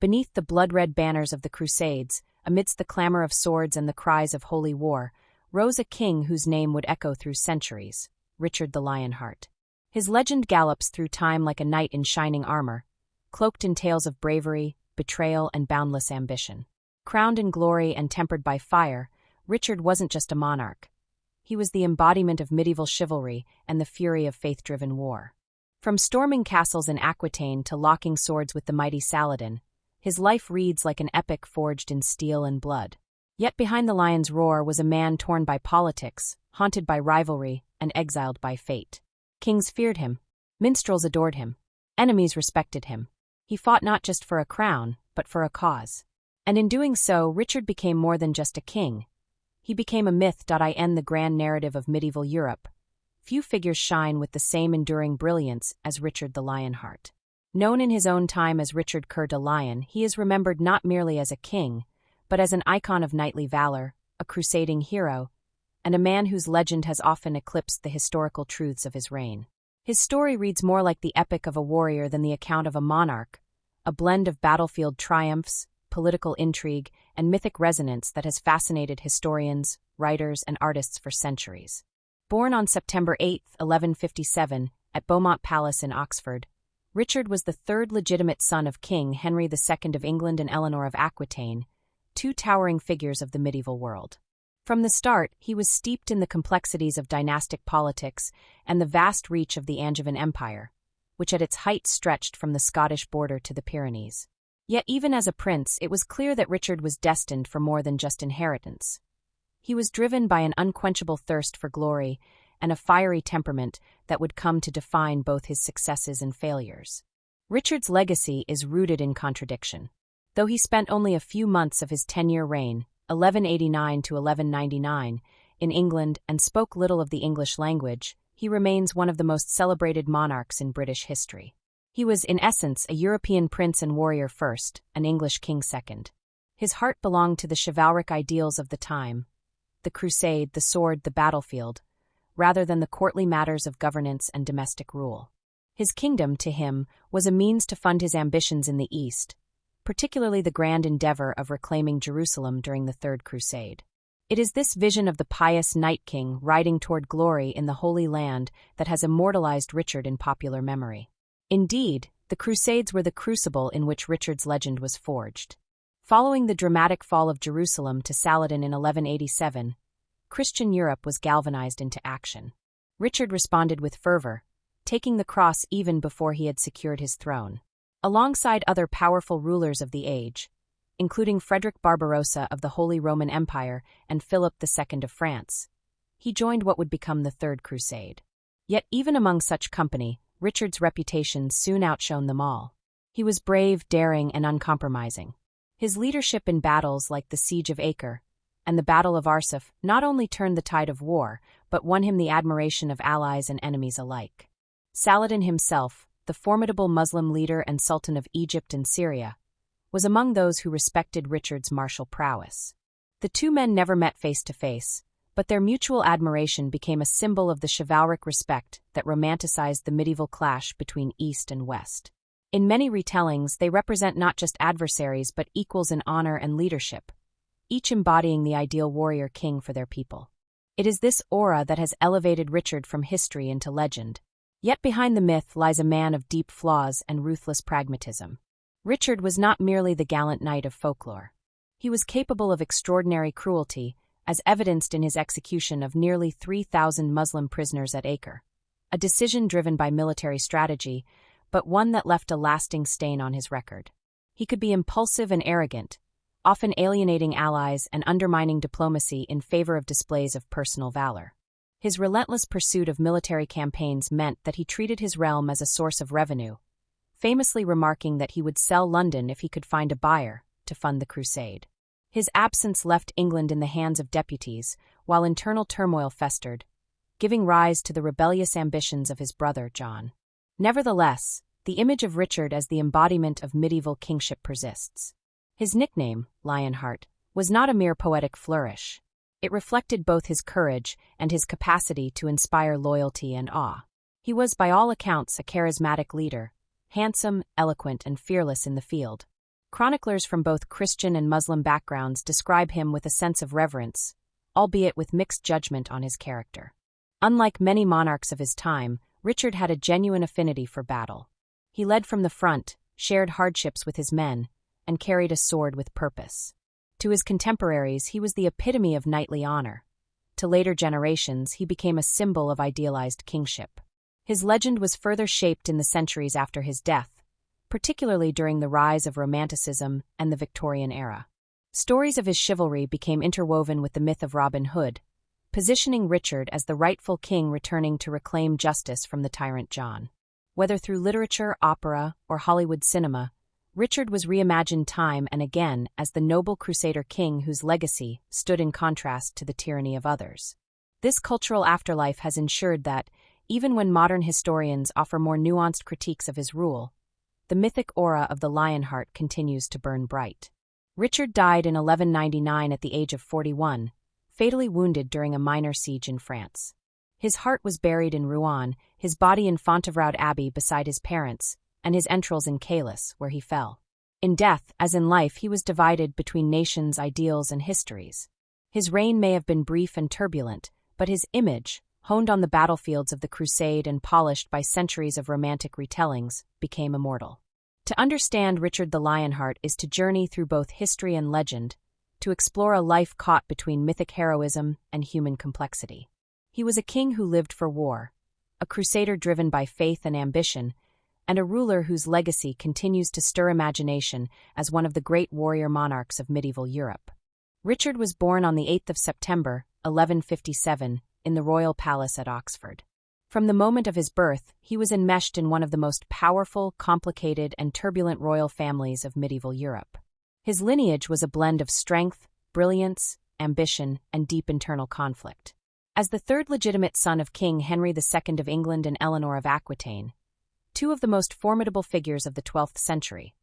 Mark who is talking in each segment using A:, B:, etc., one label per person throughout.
A: Beneath the blood-red banners of the Crusades, amidst the clamor of swords and the cries of holy war, rose a king whose name would echo through centuries, Richard the Lionheart. His legend gallops through time like a knight in shining armor, cloaked in tales of bravery, betrayal, and boundless ambition. Crowned in glory and tempered by fire, Richard wasn't just a monarch. He was the embodiment of medieval chivalry and the fury of faith-driven war. From storming castles in Aquitaine to locking swords with the mighty Saladin, his life reads like an epic forged in steel and blood. Yet behind the lion's roar was a man torn by politics, haunted by rivalry, and exiled by fate. Kings feared him. Minstrels adored him. Enemies respected him. He fought not just for a crown, but for a cause. And in doing so, Richard became more than just a king. He became a myth. In the grand narrative of medieval Europe, few figures shine with the same enduring brilliance as Richard the Lionheart. Known in his own time as Richard Coeur de Lion, he is remembered not merely as a king, but as an icon of knightly valor, a crusading hero, and a man whose legend has often eclipsed the historical truths of his reign. His story reads more like the epic of a warrior than the account of a monarch, a blend of battlefield triumphs, political intrigue, and mythic resonance that has fascinated historians, writers, and artists for centuries. Born on September 8, 1157, at Beaumont Palace in Oxford, Richard was the third legitimate son of King Henry II of England and Eleanor of Aquitaine, two towering figures of the medieval world. From the start, he was steeped in the complexities of dynastic politics and the vast reach of the Angevin Empire, which at its height stretched from the Scottish border to the Pyrenees. Yet even as a prince, it was clear that Richard was destined for more than just inheritance. He was driven by an unquenchable thirst for glory and a fiery temperament that would come to define both his successes and failures. Richard's legacy is rooted in contradiction. Though he spent only a few months of his 10-year reign, 1189 to 1199, in England and spoke little of the English language, he remains one of the most celebrated monarchs in British history. He was, in essence, a European prince and warrior first, an English king second. His heart belonged to the chivalric ideals of the time, the crusade, the sword, the battlefield, rather than the courtly matters of governance and domestic rule. His kingdom, to him, was a means to fund his ambitions in the East, particularly the grand endeavor of reclaiming Jerusalem during the Third Crusade. It is this vision of the pious Night King riding toward glory in the Holy Land that has immortalized Richard in popular memory. Indeed, the Crusades were the crucible in which Richard's legend was forged. Following the dramatic fall of Jerusalem to Saladin in 1187, Christian Europe was galvanized into action. Richard responded with fervor, taking the cross even before he had secured his throne. Alongside other powerful rulers of the age, including Frederick Barbarossa of the Holy Roman Empire and Philip II of France, he joined what would become the Third Crusade. Yet even among such company, Richard's reputation soon outshone them all. He was brave, daring, and uncompromising. His leadership in battles like the Siege of Acre and the Battle of Arsuf not only turned the tide of war, but won him the admiration of allies and enemies alike. Saladin himself, the formidable Muslim leader and Sultan of Egypt and Syria, was among those who respected Richard's martial prowess. The two men never met face to face, but their mutual admiration became a symbol of the chivalric respect that romanticized the medieval clash between East and West. In many retellings, they represent not just adversaries but equals in honor and leadership, each embodying the ideal warrior king for their people. It is this aura that has elevated Richard from history into legend. Yet behind the myth lies a man of deep flaws and ruthless pragmatism. Richard was not merely the gallant knight of folklore. He was capable of extraordinary cruelty, as evidenced in his execution of nearly 3,000 Muslim prisoners at Acre, a decision driven by military strategy, but one that left a lasting stain on his record. He could be impulsive and arrogant, often alienating allies and undermining diplomacy in favor of displays of personal valor. His relentless pursuit of military campaigns meant that he treated his realm as a source of revenue, famously remarking that he would sell London if he could find a buyer to fund the crusade. His absence left England in the hands of deputies, while internal turmoil festered, giving rise to the rebellious ambitions of his brother John. Nevertheless, the image of Richard as the embodiment of medieval kingship persists. His nickname, Lionheart, was not a mere poetic flourish. It reflected both his courage and his capacity to inspire loyalty and awe. He was, by all accounts, a charismatic leader, handsome, eloquent, and fearless in the field. Chroniclers from both Christian and Muslim backgrounds describe him with a sense of reverence, albeit with mixed judgment on his character. Unlike many monarchs of his time, Richard had a genuine affinity for battle. He led from the front, shared hardships with his men, and carried a sword with purpose. To his contemporaries, he was the epitome of knightly honor. To later generations, he became a symbol of idealized kingship. His legend was further shaped in the centuries after his death, particularly during the rise of Romanticism and the Victorian era. Stories of his chivalry became interwoven with the myth of Robin Hood, positioning Richard as the rightful king returning to reclaim justice from the tyrant John. Whether through literature, opera, or Hollywood cinema, Richard was reimagined time and again as the noble Crusader king whose legacy stood in contrast to the tyranny of others. This cultural afterlife has ensured that, even when modern historians offer more nuanced critiques of his rule, the mythic aura of the Lionheart continues to burn bright. Richard died in 1199 at the age of 41, fatally wounded during a minor siege in France. His heart was buried in Rouen, his body in Fontevraud Abbey beside his parents, and his entrails in Cales, where he fell. In death, as in life, he was divided between nations, ideals, and histories. His reign may have been brief and turbulent, but his image, honed on the battlefields of the Crusade and polished by centuries of romantic retellings, became immortal. To understand Richard the Lionheart is to journey through both history and legend, to explore a life caught between mythic heroism and human complexity. He was a king who lived for war, a crusader driven by faith and ambition, and a ruler whose legacy continues to stir imagination as one of the great warrior monarchs of medieval Europe. Richard was born on the 8th of September, 1157, in the royal palace at Oxford. From the moment of his birth, he was enmeshed in one of the most powerful, complicated, and turbulent royal families of medieval Europe. His lineage was a blend of strength, brilliance, ambition, and deep internal conflict. As the third legitimate son of King Henry II of England and Eleanor of Aquitaine, two of the most formidable figures of the 12th century,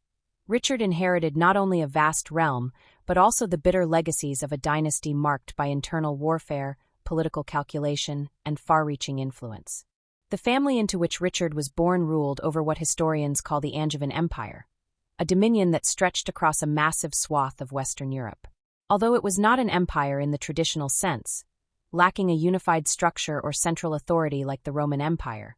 A: Richard inherited not only a vast realm, but also the bitter legacies of a dynasty marked by internal warfare, political calculation, and far-reaching influence. The family into which Richard was born ruled over what historians call the Angevin Empire, a dominion that stretched across a massive swath of Western Europe. Although it was not an empire in the traditional sense, lacking a unified structure or central authority like the Roman Empire,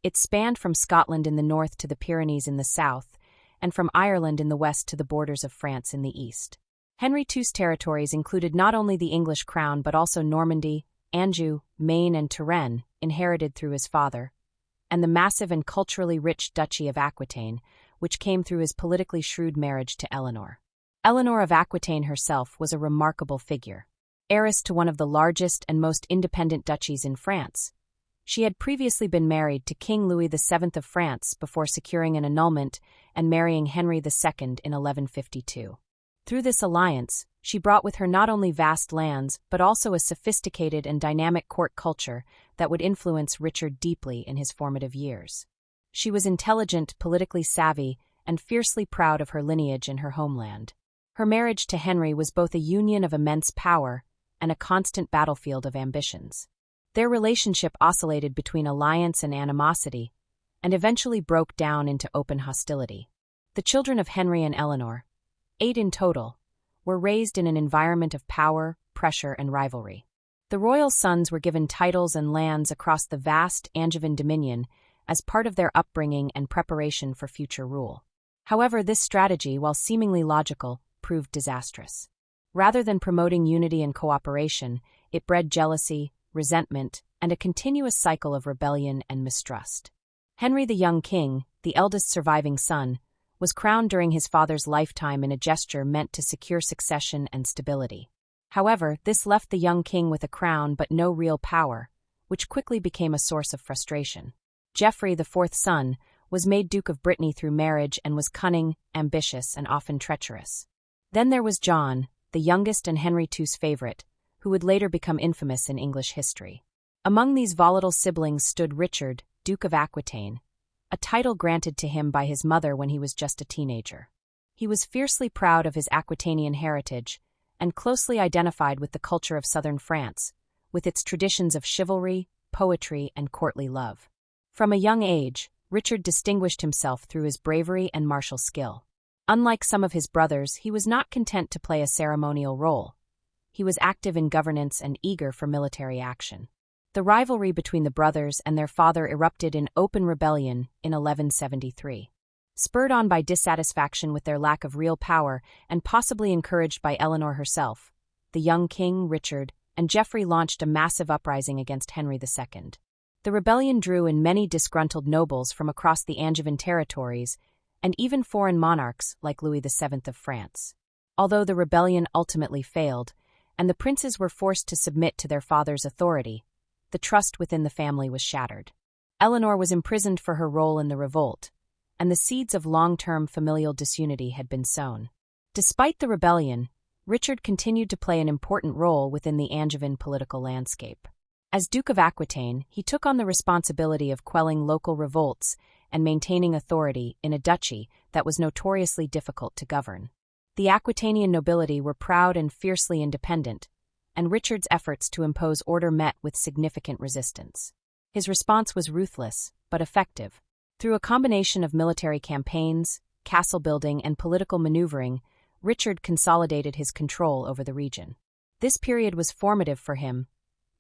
A: it spanned from Scotland in the north to the Pyrenees in the south, and from Ireland in the west to the borders of France in the east. Henry II's territories included not only the English crown but also Normandy, Anjou, Maine, and Touraine, inherited through his father, and the massive and culturally rich Duchy of Aquitaine, which came through his politically shrewd marriage to Eleanor. Eleanor of Aquitaine herself was a remarkable figure. Heiress to one of the largest and most independent duchies in France, she had previously been married to King Louis VII of France before securing an annulment and marrying Henry II in 1152. Through this alliance, she brought with her not only vast lands but also a sophisticated and dynamic court culture that would influence Richard deeply in his formative years. She was intelligent, politically savvy, and fiercely proud of her lineage and her homeland. Her marriage to Henry was both a union of immense power and a constant battlefield of ambitions. Their relationship oscillated between alliance and animosity, and eventually broke down into open hostility. The children of Henry and Eleanor, 8 in total, were raised in an environment of power, pressure, and rivalry. The royal sons were given titles and lands across the vast Angevin dominion as part of their upbringing and preparation for future rule. However, this strategy, while seemingly logical, proved disastrous. Rather than promoting unity and cooperation, it bred jealousy, resentment, and a continuous cycle of rebellion and mistrust. Henry the young king, the eldest surviving son, was crowned during his father's lifetime in a gesture meant to secure succession and stability. However, this left the young king with a crown but no real power, which quickly became a source of frustration. Geoffrey, the fourth son, was made Duke of Brittany through marriage and was cunning, ambitious, and often treacherous. Then there was John, the youngest and Henry II's favorite, who would later become infamous in English history. Among these volatile siblings stood Richard, Duke of Aquitaine, a title granted to him by his mother when he was just a teenager. He was fiercely proud of his Aquitanian heritage and closely identified with the culture of southern France, with its traditions of chivalry, poetry, and courtly love. From a young age, Richard distinguished himself through his bravery and martial skill. Unlike some of his brothers, he was not content to play a ceremonial role. He was active in governance and eager for military action. The rivalry between the brothers and their father erupted in open rebellion in 1173. Spurred on by dissatisfaction with their lack of real power and possibly encouraged by Eleanor herself, the young king, Richard, and Geoffrey launched a massive uprising against Henry II. The rebellion drew in many disgruntled nobles from across the Angevin territories and even foreign monarchs like Louis VII of France. Although the rebellion ultimately failed, and the princes were forced to submit to their father's authority, the trust within the family was shattered. Eleanor was imprisoned for her role in the revolt, and the seeds of long-term familial disunity had been sown. Despite the rebellion, Richard continued to play an important role within the Angevin political landscape. As Duke of Aquitaine, he took on the responsibility of quelling local revolts and maintaining authority in a duchy that was notoriously difficult to govern. The Aquitanian nobility were proud and fiercely independent, and Richard's efforts to impose order met with significant resistance. His response was ruthless, but effective. Through a combination of military campaigns, castle building, and political maneuvering, Richard consolidated his control over the region. This period was formative for him,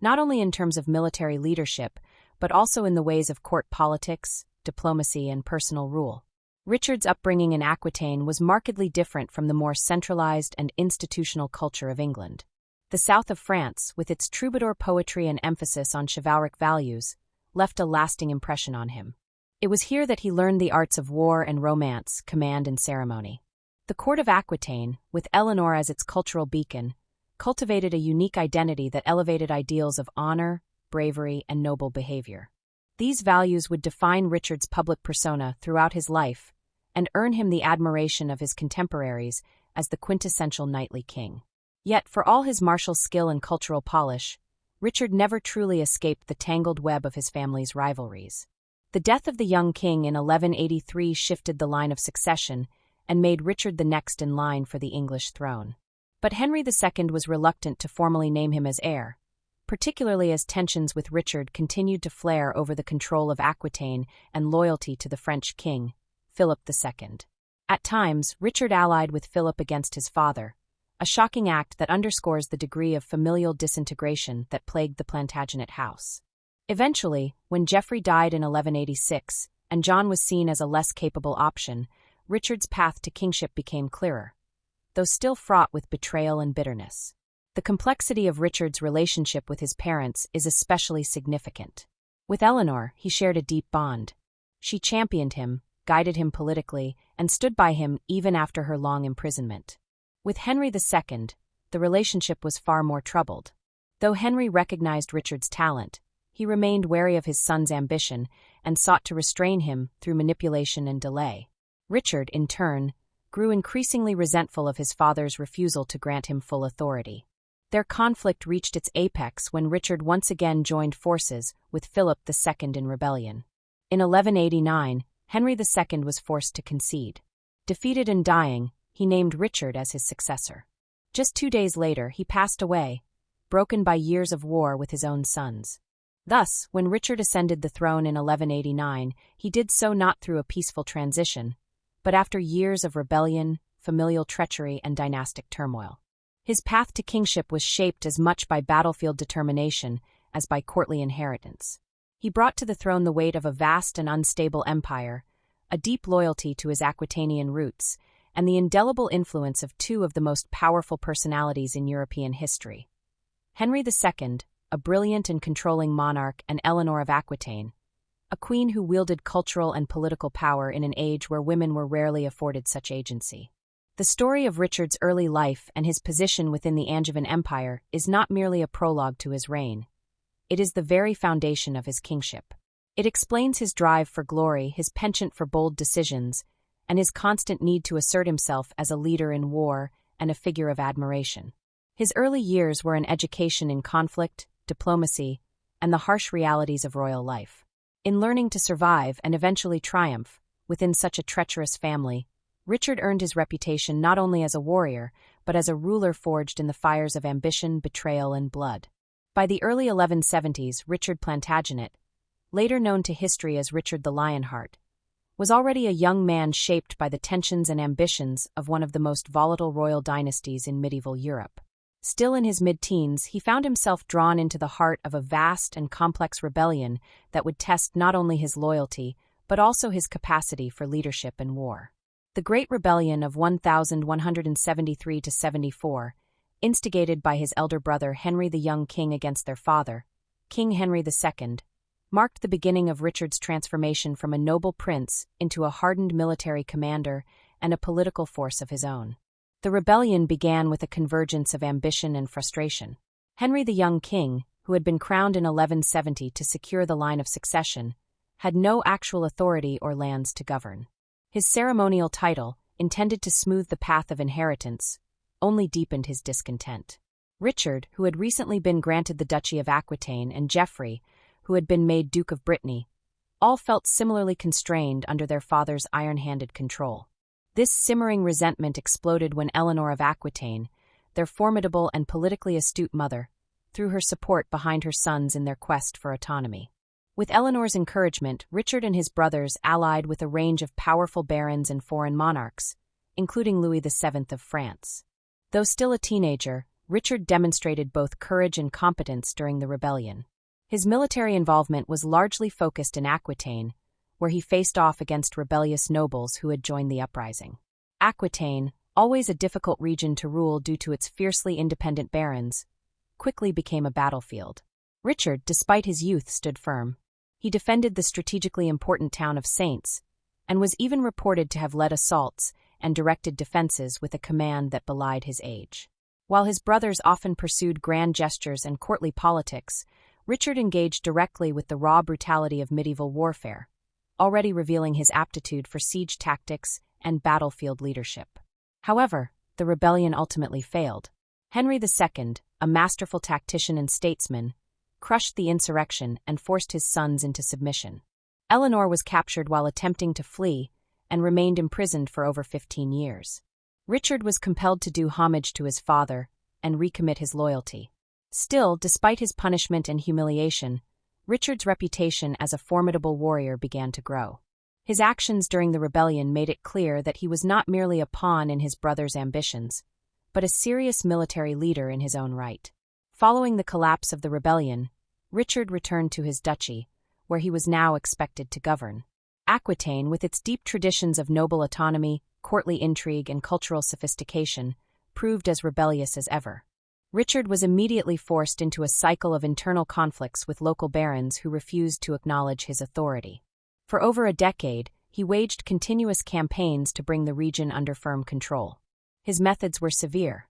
A: not only in terms of military leadership, but also in the ways of court politics, diplomacy, and personal rule. Richard's upbringing in Aquitaine was markedly different from the more centralized and institutional culture of England. The south of France, with its troubadour poetry and emphasis on chivalric values, left a lasting impression on him. It was here that he learned the arts of war and romance, command and ceremony. The court of Aquitaine, with Eleanor as its cultural beacon, cultivated a unique identity that elevated ideals of honor, bravery, and noble behavior. These values would define Richard's public persona throughout his life and earn him the admiration of his contemporaries as the quintessential knightly king. Yet, for all his martial skill and cultural polish, Richard never truly escaped the tangled web of his family's rivalries. The death of the young king in 1183 shifted the line of succession and made Richard the next in line for the English throne. But Henry II was reluctant to formally name him as heir, particularly as tensions with Richard continued to flare over the control of Aquitaine and loyalty to the French king, Philip II. At times, Richard allied with Philip against his father, a shocking act that underscores the degree of familial disintegration that plagued the Plantagenet house. Eventually, when Geoffrey died in 1186, and John was seen as a less capable option, Richard's path to kingship became clearer, though still fraught with betrayal and bitterness. The complexity of Richard's relationship with his parents is especially significant. With Eleanor, he shared a deep bond. She championed him, guided him politically, and stood by him even after her long imprisonment. With Henry II, the relationship was far more troubled. Though Henry recognized Richard's talent, he remained wary of his son's ambition and sought to restrain him through manipulation and delay. Richard, in turn, grew increasingly resentful of his father's refusal to grant him full authority. Their conflict reached its apex when Richard once again joined forces with Philip II in rebellion. In 1189, Henry II was forced to concede. Defeated and dying, he named Richard as his successor. Just 2 days later, he passed away, broken by years of war with his own sons. Thus, when Richard ascended the throne in 1189, he did so not through a peaceful transition, but after years of rebellion, familial treachery, and dynastic turmoil. His path to kingship was shaped as much by battlefield determination as by courtly inheritance. He brought to the throne the weight of a vast and unstable empire, a deep loyalty to his Aquitanian roots, and the indelible influence of two of the most powerful personalities in European history. Henry II, a brilliant and controlling monarch, and Eleanor of Aquitaine, a queen who wielded cultural and political power in an age where women were rarely afforded such agency. The story of Richard's early life and his position within the Angevin Empire is not merely a prologue to his reign. It is the very foundation of his kingship. It explains his drive for glory, his penchant for bold decisions, and his constant need to assert himself as a leader in war and a figure of admiration. His early years were an education in conflict, diplomacy, and the harsh realities of royal life. In learning to survive and eventually triumph within such a treacherous family, Richard earned his reputation not only as a warrior, but as a ruler forged in the fires of ambition, betrayal, and blood. By the early 1170s, Richard Plantagenet, later known to history as Richard the Lionheart, was already a young man shaped by the tensions and ambitions of one of the most volatile royal dynasties in medieval Europe. Still in his mid-teens, he found himself drawn into the heart of a vast and complex rebellion that would test not only his loyalty, but also his capacity for leadership and war. The Great Rebellion of 1173–74, instigated by his elder brother Henry the Young King against their father, King Henry II, marked the beginning of Richard's transformation from a noble prince into a hardened military commander and a political force of his own. The rebellion began with a convergence of ambition and frustration. Henry the Young King, who had been crowned in 1170 to secure the line of succession, had no actual authority or lands to govern. His ceremonial title, intended to smooth the path of inheritance, only deepened his discontent. Richard, who had recently been granted the Duchy of Aquitaine, and Geoffrey, who had been made Duke of Brittany, all felt similarly constrained under their father's iron-handed control. This simmering resentment exploded when Eleanor of Aquitaine, their formidable and politically astute mother, threw her support behind her sons in their quest for autonomy. With Eleanor's encouragement, Richard and his brothers allied with a range of powerful barons and foreign monarchs, including Louis VII of France. Though still a teenager, Richard demonstrated both courage and competence during the rebellion. His military involvement was largely focused in Aquitaine, where he faced off against rebellious nobles who had joined the uprising. Aquitaine, always a difficult region to rule due to its fiercely independent barons, quickly became a battlefield. Richard, despite his youth, stood firm. He defended the strategically important town of Saints, and was even reported to have led assaults and directed defenses with a command that belied his age. While his brothers often pursued grand gestures and courtly politics, Richard engaged directly with the raw brutality of medieval warfare, already revealing his aptitude for siege tactics and battlefield leadership. However, the rebellion ultimately failed. Henry II, a masterful tactician and statesman, crushed the insurrection and forced his sons into submission. Eleanor was captured while attempting to flee and remained imprisoned for over 15 years. Richard was compelled to do homage to his father and recommit his loyalty. Still, despite his punishment and humiliation, Richard's reputation as a formidable warrior began to grow. His actions during the rebellion made it clear that he was not merely a pawn in his brother's ambitions, but a serious military leader in his own right. Following the collapse of the rebellion, Richard returned to his duchy, where he was now expected to govern. Aquitaine, with its deep traditions of noble autonomy, courtly intrigue, and cultural sophistication, proved as rebellious as ever. Richard was immediately forced into a cycle of internal conflicts with local barons who refused to acknowledge his authority. For over a decade, he waged continuous campaigns to bring the region under firm control. His methods were severe.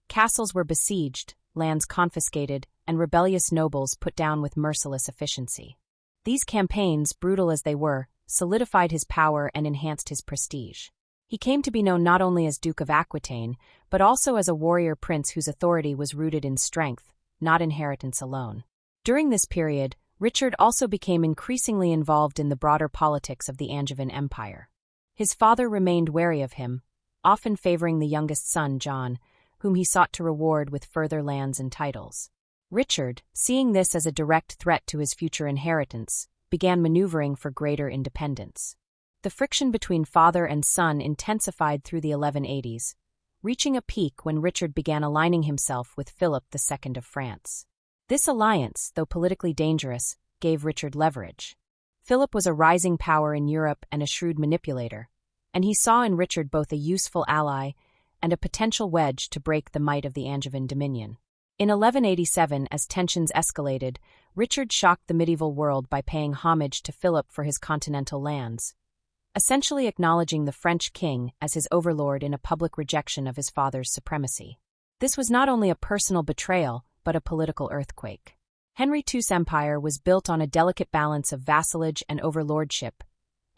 A: Castles were besieged, lands confiscated, and rebellious nobles put down with merciless efficiency. These campaigns, brutal as they were, solidified his power and enhanced his prestige. He came to be known not only as Duke of Aquitaine, but also as a warrior prince whose authority was rooted in strength, not inheritance alone. During this period, Richard also became increasingly involved in the broader politics of the Angevin Empire. His father remained wary of him, often favoring the youngest son, John, whom he sought to reward with further lands and titles. Richard, seeing this as a direct threat to his future inheritance, began maneuvering for greater independence. The friction between father and son intensified through the 1180s, reaching a peak when Richard began aligning himself with Philip II of France. This alliance, though politically dangerous, gave Richard leverage. Philip was a rising power in Europe and a shrewd manipulator, and he saw in Richard both a useful ally and a potential wedge to break the might of the Angevin dominion. In 1187, as tensions escalated, Richard shocked the medieval world by paying homage to Philip for his continental lands, essentially acknowledging the French king as his overlord in a public rejection of his father's supremacy. This was not only a personal betrayal, but a political earthquake. Henry II's empire was built on a delicate balance of vassalage and overlordship,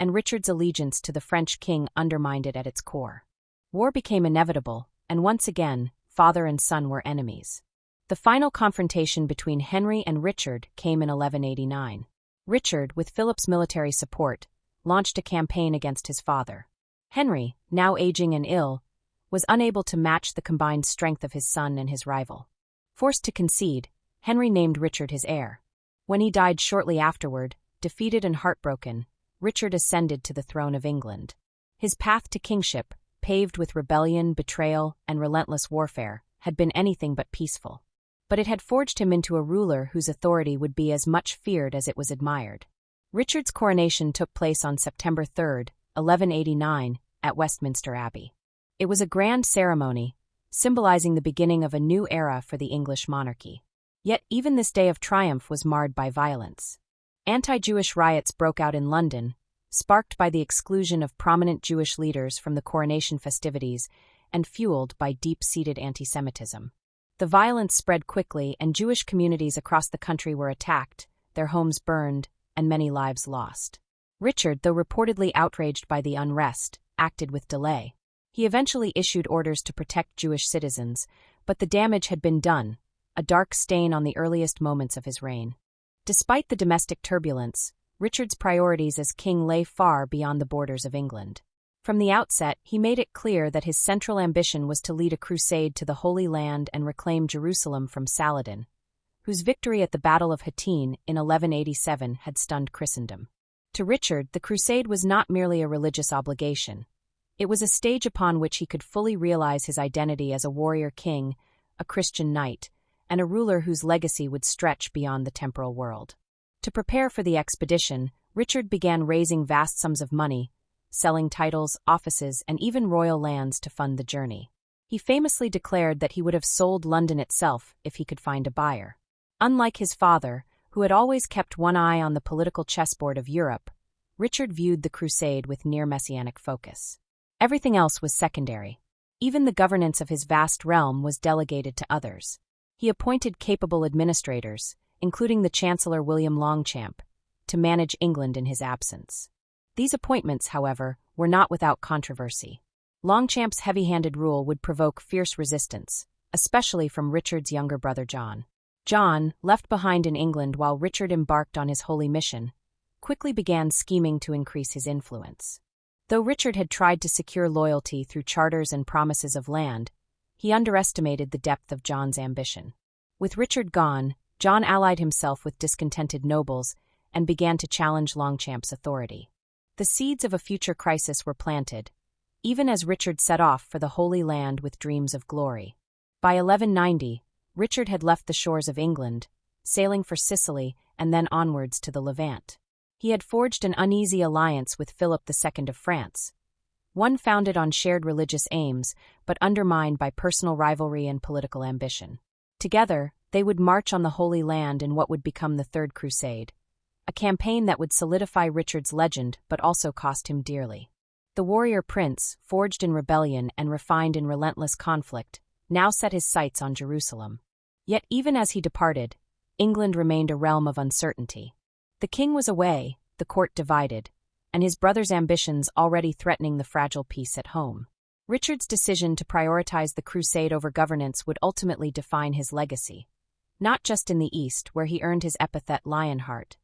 A: and Richard's allegiance to the French king undermined it at its core. War became inevitable, and once again, father and son were enemies. The final confrontation between Henry and Richard came in 1189. Richard, with Philip's military support, launched a campaign against his father. Henry, now aging and ill, was unable to match the combined strength of his son and his rival. Forced to concede, Henry named Richard his heir. When he died shortly afterward, defeated and heartbroken, Richard ascended to the throne of England. His path to kingship, paved with rebellion, betrayal, and relentless warfare, had been anything but peaceful. But it had forged him into a ruler whose authority would be as much feared as it was admired. Richard's coronation took place on September 3, 1189, at Westminster Abbey. It was a grand ceremony, symbolizing the beginning of a new era for the English monarchy. Yet even this day of triumph was marred by violence. Anti-Jewish riots broke out in London, sparked by the exclusion of prominent Jewish leaders from the coronation festivities and fueled by deep-seated anti-Semitism. The violence spread quickly, and Jewish communities across the country were attacked, their homes burned, and many lives lost. Richard, though reportedly outraged by the unrest, acted with delay. He eventually issued orders to protect Jewish citizens, but the damage had been done, a dark stain on the earliest moments of his reign. Despite the domestic turbulence, Richard's priorities as king lay far beyond the borders of England. From the outset, he made it clear that his central ambition was to lead a crusade to the Holy Land and reclaim Jerusalem from Saladin, whose victory at the Battle of Hattin in 1187 had stunned Christendom. To Richard, the crusade was not merely a religious obligation. It was a stage upon which he could fully realize his identity as a warrior king, a Christian knight, and a ruler whose legacy would stretch beyond the temporal world. To prepare for the expedition, Richard began raising vast sums of money, selling titles, offices, and even royal lands to fund the journey. He famously declared that he would have sold London itself if he could find a buyer. Unlike his father, who had always kept one eye on the political chessboard of Europe, Richard viewed the crusade with near-messianic focus. Everything else was secondary. Even the governance of his vast realm was delegated to others. He appointed capable administrators, including the Chancellor William Longchamp, to manage England in his absence. These appointments, however, were not without controversy. Longchamp's heavy-handed rule would provoke fierce resistance, especially from Richard's younger brother John. John, left behind in England while Richard embarked on his holy mission, quickly began scheming to increase his influence. Though Richard had tried to secure loyalty through charters and promises of land, he underestimated the depth of John's ambition. With Richard gone, John allied himself with discontented nobles and began to challenge Longchamp's authority. The seeds of a future crisis were planted, even as Richard set off for the Holy Land with dreams of glory. By 1190, Richard had left the shores of England, sailing for Sicily and then onwards to the Levant. He had forged an uneasy alliance with Philip II of France, one founded on shared religious aims but undermined by personal rivalry and political ambition. Together, they would march on the Holy Land in what would become the Third Crusade, a campaign that would solidify Richard's legend but also cost him dearly. The warrior prince, forged in rebellion and refined in relentless conflict, now set his sights on Jerusalem. Yet even as he departed, England remained a realm of uncertainty. The king was away, the court divided, and his brother's ambitions already threatening the fragile peace at home. Richard's decision to prioritize the crusade over governance would ultimately define his legacy, not just in the East, where he earned his epithet Lionheart,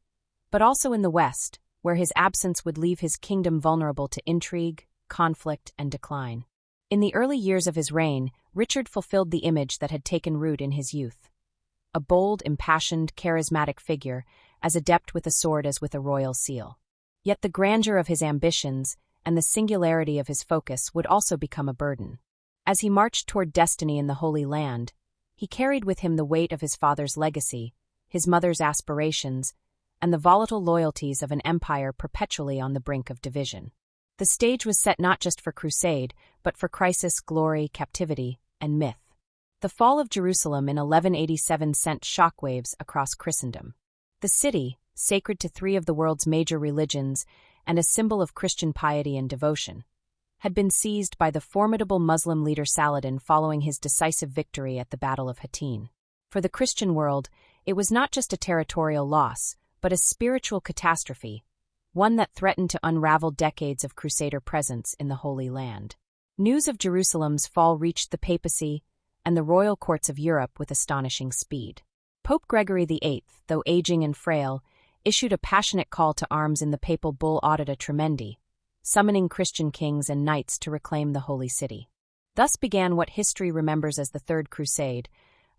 A: but also in the West, where his absence would leave his kingdom vulnerable to intrigue, conflict, and decline. In the early years of his reign, Richard fulfilled the image that had taken root in his youth. A bold, impassioned, charismatic figure, as adept with a sword as with a royal seal. Yet the grandeur of his ambitions and the singularity of his focus would also become a burden. As he marched toward destiny in the Holy Land, he carried with him the weight of his father's legacy, his mother's aspirations, and the volatile loyalties of an empire perpetually on the brink of division. The stage was set not just for crusade, but for crisis, glory, captivity, and myth. The fall of Jerusalem in 1187 sent shockwaves across Christendom. The city, sacred to three of the world's major religions and a symbol of Christian piety and devotion, had been seized by the formidable Muslim leader Saladin following his decisive victory at the Battle of Hattin. For the Christian world, it was not just a territorial loss, but a spiritual catastrophe, one that threatened to unravel decades of Crusader presence in the Holy Land. News of Jerusalem's fall reached the papacy and the royal courts of Europe with astonishing speed. Pope Gregory VIII, though aging and frail, issued a passionate call to arms in the papal bull Audita Tremendi, summoning Christian kings and knights to reclaim the Holy City. Thus began what history remembers as the Third Crusade,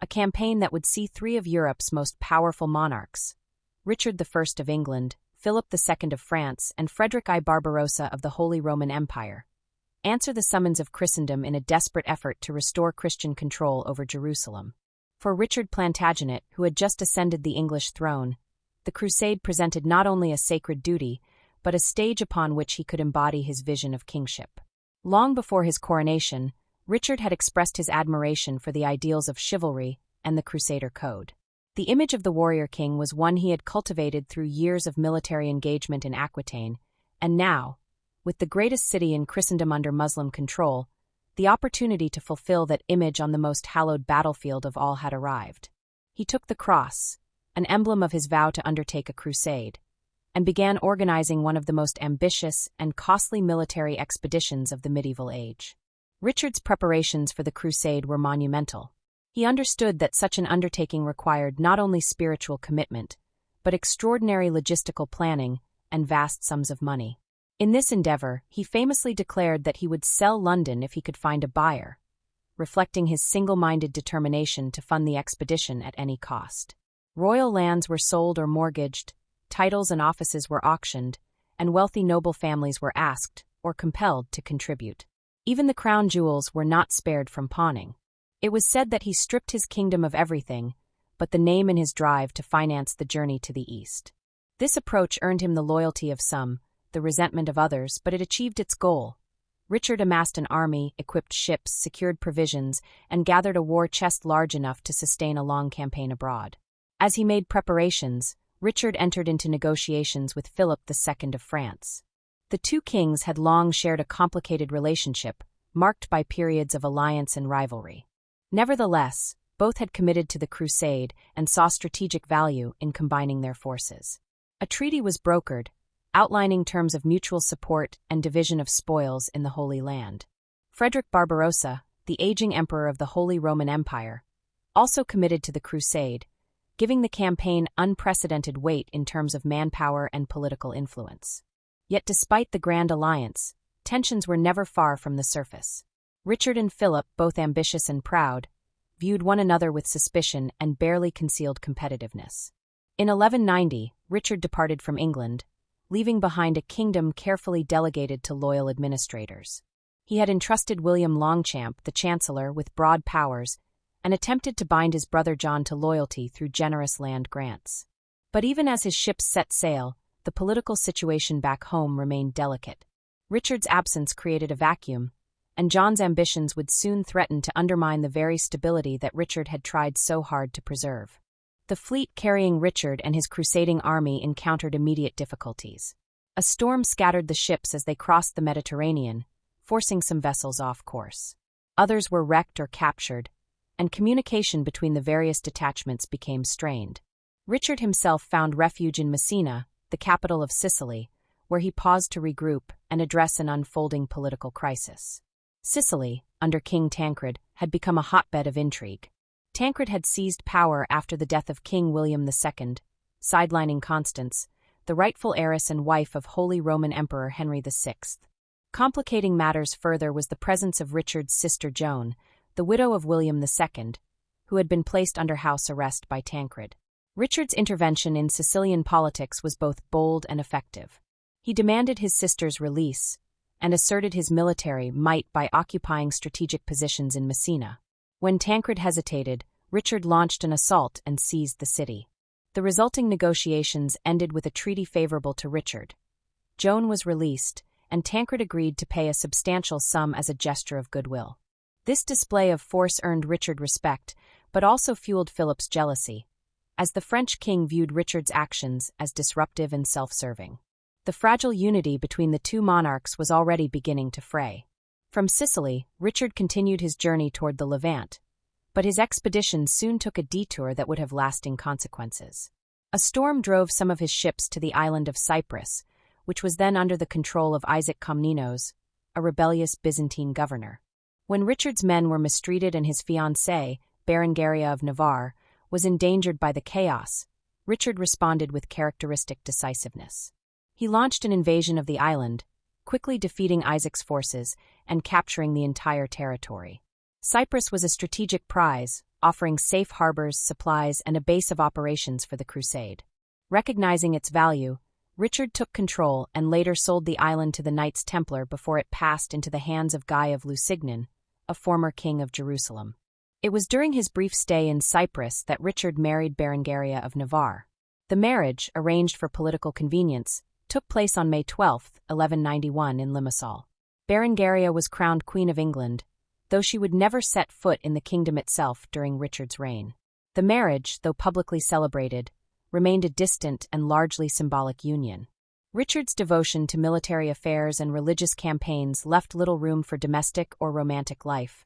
A: a campaign that would see three of Europe's most powerful monarchs, Richard I of England, Philip II of France, and Frederick I Barbarossa of the Holy Roman Empire, answer the summons of Christendom in a desperate effort to restore Christian control over Jerusalem. For Richard Plantagenet, who had just ascended the English throne, the crusade presented not only a sacred duty, but a stage upon which he could embody his vision of kingship. Long before his coronation, Richard had expressed his admiration for the ideals of chivalry and the Crusader code. The image of the warrior king was one he had cultivated through years of military engagement in Aquitaine, and now, with the greatest city in Christendom under Muslim control, the opportunity to fulfill that image on the most hallowed battlefield of all had arrived. He took the cross, an emblem of his vow to undertake a crusade, and began organizing one of the most ambitious and costly military expeditions of the medieval age. Richard's preparations for the crusade were monumental. He understood that such an undertaking required not only spiritual commitment, but extraordinary logistical planning and vast sums of money. In this endeavor, he famously declared that he would sell London if he could find a buyer, reflecting his single-minded determination to fund the expedition at any cost. Royal lands were sold or mortgaged, titles and offices were auctioned, and wealthy noble families were asked, or compelled, to contribute. Even the crown jewels were not spared from pawning. It was said that he stripped his kingdom of everything, but the name in his drive to finance the journey to the east. This approach earned him the loyalty of some, the resentment of others, but it achieved its goal. Richard amassed an army, equipped ships, secured provisions, and gathered a war chest large enough to sustain a long campaign abroad. As he made preparations, Richard entered into negotiations with Philip II of France. The two kings had long shared a complicated relationship, marked by periods of alliance and rivalry. Nevertheless, both had committed to the crusade and saw strategic value in combining their forces. A treaty was brokered, outlining terms of mutual support and division of spoils in the Holy Land. Frederick Barbarossa, the aging emperor of the Holy Roman Empire, also committed to the crusade, giving the campaign unprecedented weight in terms of manpower and political influence. Yet despite the Grand Alliance, tensions were never far from the surface. Richard and Philip, both ambitious and proud, viewed one another with suspicion and barely concealed competitiveness. In 1190, Richard departed from England, leaving behind a kingdom carefully delegated to loyal administrators. He had entrusted William Longchamp, the Chancellor, with broad powers, and attempted to bind his brother John to loyalty through generous land grants. But even as his ships set sail, the political situation back home remained delicate. Richard's absence created a vacuum, and John's ambitions would soon threaten to undermine the very stability that Richard had tried so hard to preserve. The fleet carrying Richard and his crusading army encountered immediate difficulties. A storm scattered the ships as they crossed the Mediterranean, forcing some vessels off course. Others were wrecked or captured, and communication between the various detachments became strained. Richard himself found refuge in Messina, the capital of Sicily, where he paused to regroup and address an unfolding political crisis. Sicily, under King Tancred, had become a hotbed of intrigue. Tancred had seized power after the death of King William II, sidelining Constance, the rightful heiress and wife of Holy Roman Emperor Henry VI. Complicating matters further was the presence of Richard's sister Joan, the widow of William II, who had been placed under house arrest by Tancred. Richard's intervention in Sicilian politics was both bold and effective. He demanded his sister's release and asserted his military might by occupying strategic positions in Messina. When Tancred hesitated, Richard launched an assault and seized the city. The resulting negotiations ended with a treaty favorable to Richard. Joan was released, and Tancred agreed to pay a substantial sum as a gesture of goodwill. This display of force earned Richard respect, but also fueled Philip's jealousy, as the French king viewed Richard's actions as disruptive and self-serving. The fragile unity between the two monarchs was already beginning to fray. From Sicily, Richard continued his journey toward the Levant, but his expedition soon took a detour that would have lasting consequences. A storm drove some of his ships to the island of Cyprus, which was then under the control of Isaac Komnenos, a rebellious Byzantine governor. When Richard's men were mistreated and his fiancée, Berengaria of Navarre, was endangered by the chaos, Richard responded with characteristic decisiveness. He launched an invasion of the island, quickly defeating Isaac's forces and capturing the entire territory. Cyprus was a strategic prize, offering safe harbors, supplies, and a base of operations for the crusade. Recognizing its value, Richard took control and later sold the island to the Knights Templar before it passed into the hands of Guy of Lusignan, a former king of Jerusalem. It was during his brief stay in Cyprus that Richard married Berengaria of Navarre. The marriage, arranged for political convenience, took place on May 12, 1191 in Limassol. Berengaria was crowned Queen of England, though she would never set foot in the kingdom itself during Richard's reign. The marriage, though publicly celebrated, remained a distant and largely symbolic union. Richard's devotion to military affairs and religious campaigns left little room for domestic or romantic life,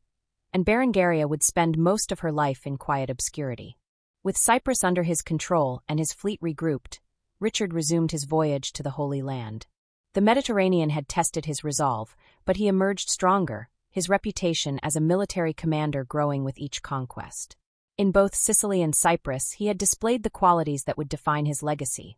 A: and Berengaria would spend most of her life in quiet obscurity. With Cyprus under his control and his fleet regrouped, Richard resumed his voyage to the Holy Land. The Mediterranean had tested his resolve, but he emerged stronger, his reputation as a military commander growing with each conquest. In both Sicily and Cyprus, he had displayed the qualities that would define his legacy: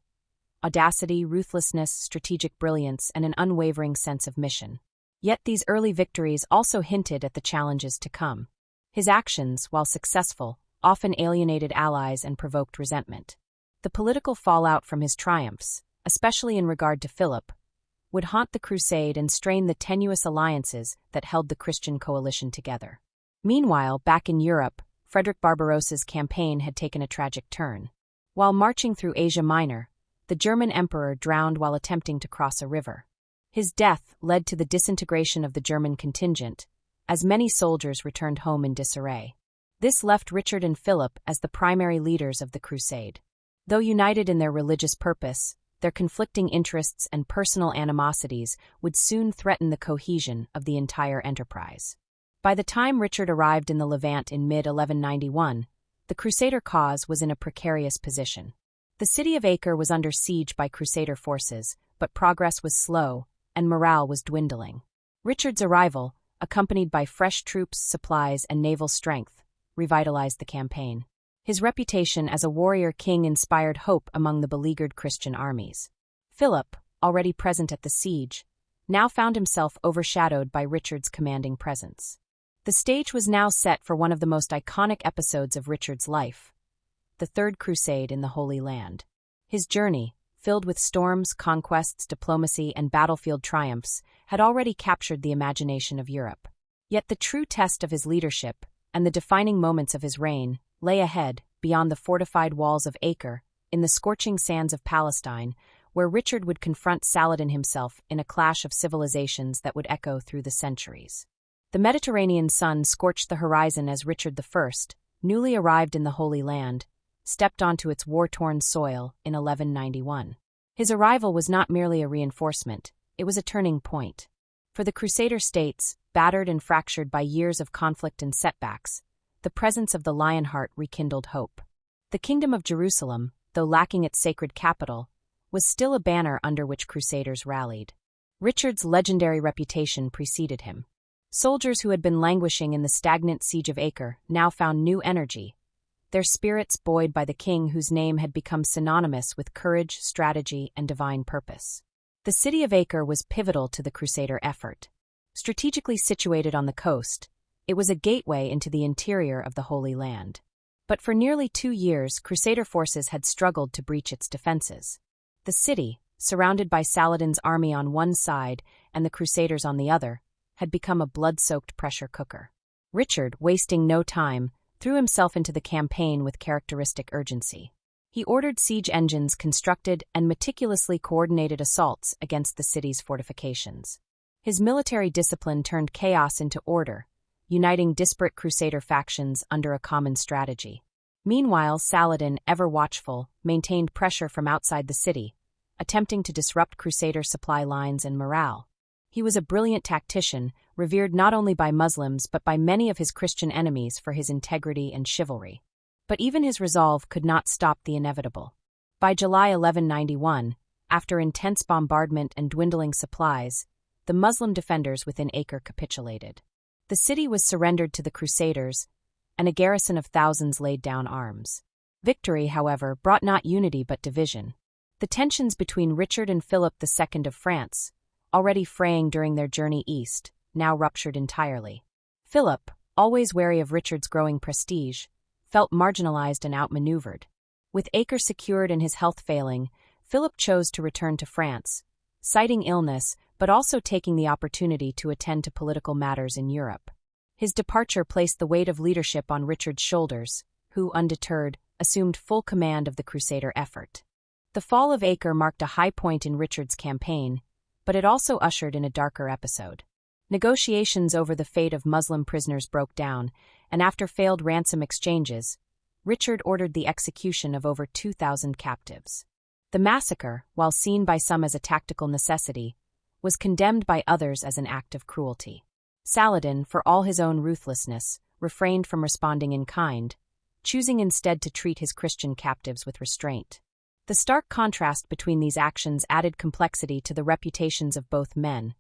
A: audacity, ruthlessness, strategic brilliance, and an unwavering sense of mission. Yet these early victories also hinted at the challenges to come. His actions, while successful, often alienated allies and provoked resentment. The political fallout from his triumphs, especially in regard to Philip, would haunt the Crusade and strain the tenuous alliances that held the Christian coalition together. Meanwhile, back in Europe, Frederick Barbarossa's campaign had taken a tragic turn. While marching through Asia Minor, the German emperor drowned while attempting to cross a river. His death led to the disintegration of the German contingent, as many soldiers returned home in disarray. This left Richard and Philip as the primary leaders of the Crusade. Though united in their religious purpose, their conflicting interests and personal animosities would soon threaten the cohesion of the entire enterprise. By the time Richard arrived in the Levant in mid-1191, the Crusader cause was in a precarious position. The city of Acre was under siege by Crusader forces, but progress was slow, and morale was dwindling. Richard's arrival, accompanied by fresh troops, supplies, and naval strength, revitalized the campaign. His reputation as a warrior king inspired hope among the beleaguered Christian armies. Philip, already present at the siege, now found himself overshadowed by Richard's commanding presence. The stage was now set for one of the most iconic episodes of Richard's life: the Third Crusade in the Holy Land. His journey, filled with storms, conquests, diplomacy, and battlefield triumphs, had already captured the imagination of Europe. Yet the true test of his leadership, and the defining moments of his reign, lay ahead, beyond the fortified walls of Acre, in the scorching sands of Palestine, where Richard would confront Saladin himself in a clash of civilizations that would echo through the centuries. The Mediterranean sun scorched the horizon as Richard I, newly arrived in the Holy Land, stepped onto its war-torn soil in 1191. His arrival was not merely a reinforcement, it was a turning point. For the Crusader states, battered and fractured by years of conflict and setbacks, the presence of the Lionheart rekindled hope. The Kingdom of Jerusalem, though lacking its sacred capital, was still a banner under which Crusaders rallied. Richard's legendary reputation preceded him. Soldiers who had been languishing in the stagnant siege of Acre now found new energy, their spirits buoyed by the king whose name had become synonymous with courage, strategy, and divine purpose. The city of Acre was pivotal to the Crusader effort. Strategically situated on the coast, it was a gateway into the interior of the Holy Land. But for nearly 2 years, Crusader forces had struggled to breach its defenses. The city, surrounded by Saladin's army on one side and the Crusaders on the other, had become a blood-soaked pressure cooker. Richard, wasting no time, threw himself into the campaign with characteristic urgency. He ordered siege engines constructed and meticulously coordinated assaults against the city's fortifications. His military discipline turned chaos into order, uniting disparate Crusader factions under a common strategy. Meanwhile, Saladin, ever watchful, maintained pressure from outside the city, attempting to disrupt Crusader supply lines and morale. He was a brilliant tactician, revered not only by Muslims but by many of his Christian enemies for his integrity and chivalry. But even his resolve could not stop the inevitable. By July 1191, after intense bombardment and dwindling supplies, the Muslim defenders within Acre capitulated. The city was surrendered to the Crusaders, and a garrison of thousands laid down arms. Victory, however, brought not unity but division. The tensions between Richard and Philip II of France, already fraying during their journey east, now ruptured entirely. Philip, always wary of Richard's growing prestige, felt marginalized and outmaneuvered. With Acre secured and his health failing, Philip chose to return to France, citing illness but also taking the opportunity to attend to political matters in Europe. His departure placed the weight of leadership on Richard's shoulders, who, undeterred, assumed full command of the Crusader effort. The fall of Acre marked a high point in Richard's campaign, but it also ushered in a darker episode. Negotiations over the fate of Muslim prisoners broke down, and after failed ransom exchanges, Richard ordered the execution of over 2,000 captives. The massacre, while seen by some as a tactical necessity, was condemned by others as an act of cruelty. Saladin, for all his own ruthlessness, refrained from responding in kind, choosing instead to treat his Christian captives with restraint. The stark contrast between these actions added complexity to the reputations of both men,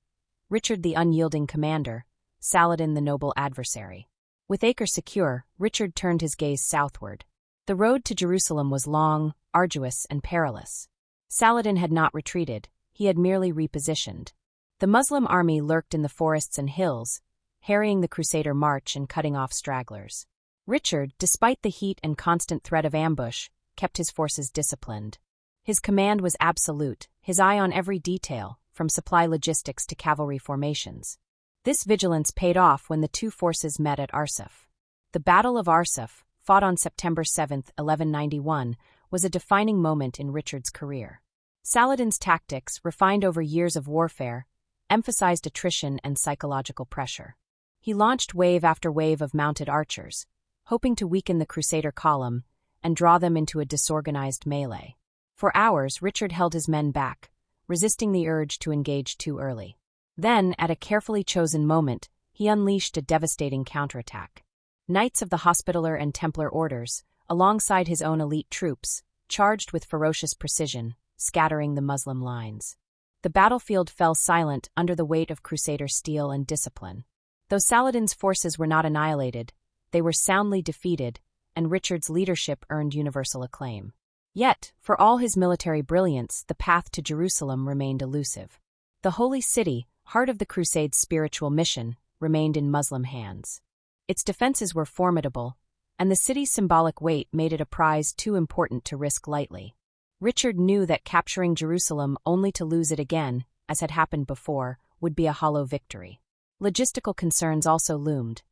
A: Richard the unyielding commander, Saladin the noble adversary. With Acre secure, Richard turned his gaze southward. The road to Jerusalem was long, arduous, and perilous. Saladin had not retreated, he had merely repositioned. The Muslim army lurked in the forests and hills, harrying the Crusader march and cutting off stragglers. Richard, despite the heat and constant threat of ambush, kept his forces disciplined. His command was absolute, his eye on every detail, from supply logistics to cavalry formations. This vigilance paid off when the two forces met at Arsuf. The Battle of Arsuf, fought on September 7, 1191, was a defining moment in Richard's career. Saladin's tactics, refined over years of warfare, emphasized attrition and psychological pressure. He launched wave after wave of mounted archers, hoping to weaken the Crusader column and draw them into a disorganized melee. For hours, Richard held his men back, resisting the urge to engage too early. Then, at a carefully chosen moment, he unleashed a devastating counterattack. Knights of the Hospitaller and Templar orders, alongside his own elite troops, charged with ferocious precision, scattering the Muslim lines. The battlefield fell silent under the weight of Crusader steel and discipline. Though Saladin's forces were not annihilated, they were soundly defeated, and Richard's leadership earned universal acclaim. Yet, for all his military brilliance, the path to Jerusalem remained elusive. The Holy City, heart of the Crusade's spiritual mission, remained in Muslim hands. Its defenses were formidable, and the city's symbolic weight made it a prize too important to risk lightly. Richard knew that capturing Jerusalem only to lose it again, as had happened before, would be a hollow victory. Logistical concerns also loomed.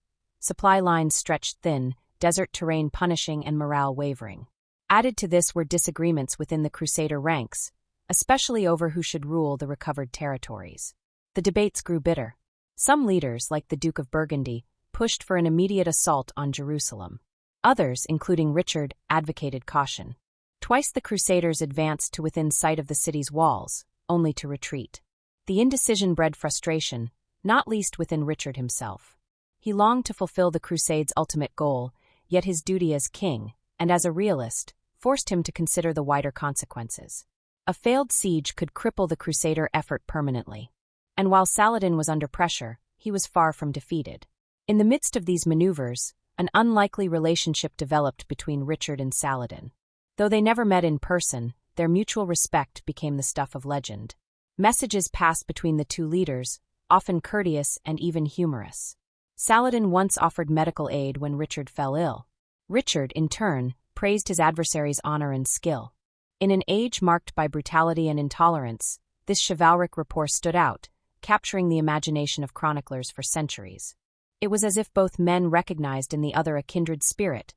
A: Supply lines stretched thin, desert terrain punishing and morale wavering. Added to this were disagreements within the Crusader ranks, especially over who should rule the recovered territories. The debates grew bitter. Some leaders, like the Duke of Burgundy, pushed for an immediate assault on Jerusalem. Others, including Richard, advocated caution. Twice the Crusaders advanced to within sight of the city's walls, only to retreat. The indecision bred frustration, not least within Richard himself. He longed to fulfill the Crusade's ultimate goal, yet his duty as king, and as a realist, forced him to consider the wider consequences. A failed siege could cripple the Crusader effort permanently. And while Saladin was under pressure, he was far from defeated. In the midst of these maneuvers, an unlikely relationship developed between Richard and Saladin. Though they never met in person, their mutual respect became the stuff of legend. Messages passed between the two leaders, often courteous and even humorous. Saladin once offered medical aid when Richard fell ill. Richard, in turn, praised his adversary's honor and skill. In an age marked by brutality and intolerance, this chivalric rapport stood out, capturing the imagination of chroniclers for centuries. It was as if both men recognized in the other a kindred spirit,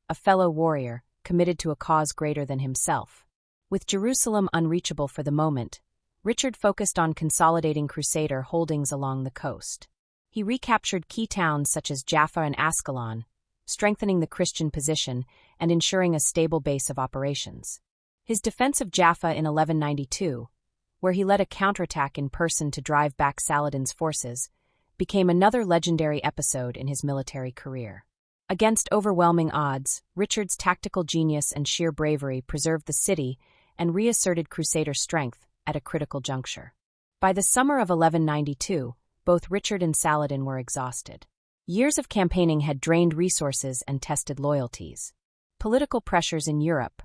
A: a fellow warrior, committed to a cause greater than himself. With Jerusalem unreachable for the moment, Richard focused on consolidating Crusader holdings along the coast. He recaptured key towns such as Jaffa and Ascalon, strengthening the Christian position and ensuring a stable base of operations. His defense of Jaffa in 1192, where he led a counterattack in person to drive back Saladin's forces, became another legendary episode in his military career. Against overwhelming odds, Richard's tactical genius and sheer bravery preserved the city and reasserted Crusader strength at a critical juncture. By the summer of 1192, both Richard and Saladin were exhausted. Years of campaigning had drained resources and tested loyalties. Political pressures in Europe,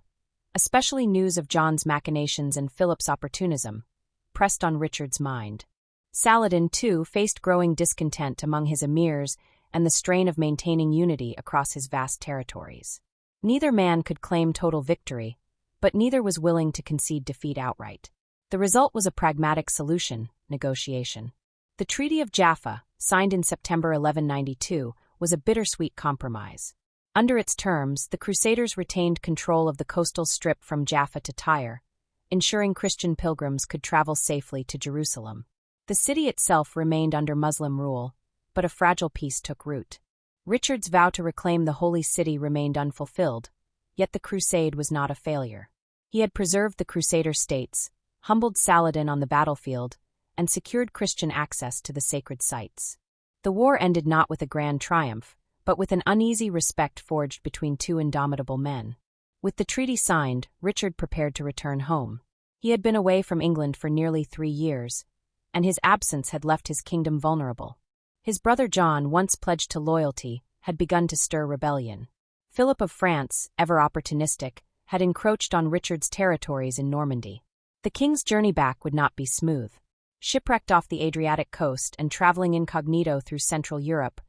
A: especially news of John's machinations and Philip's opportunism, pressed on Richard's mind. Saladin, too, faced growing discontent among his emirs and the strain of maintaining unity across his vast territories. Neither man could claim total victory, but neither was willing to concede defeat outright. The result was a pragmatic solution: negotiation. The Treaty of Jaffa, signed in September 1192, was a bittersweet compromise. Under its terms, the Crusaders retained control of the coastal strip from Jaffa to Tyre, ensuring Christian pilgrims could travel safely to Jerusalem. The city itself remained under Muslim rule, but a fragile peace took root. Richard's vow to reclaim the Holy City remained unfulfilled, yet the crusade was not a failure. He had preserved the Crusader states, humbled Saladin on the battlefield, and secured Christian access to the sacred sites. The war ended not with a grand triumph, but with an uneasy respect forged between two indomitable men. With the treaty signed, Richard prepared to return home. He had been away from England for nearly 3 years, and his absence had left his kingdom vulnerable. His brother John, once pledged to loyalty, had begun to stir rebellion. Philip of France, ever opportunistic, had encroached on Richard's territories in Normandy. The king's journey back would not be smooth. Shipwrecked off the Adriatic coast and traveling incognito through Central Europe,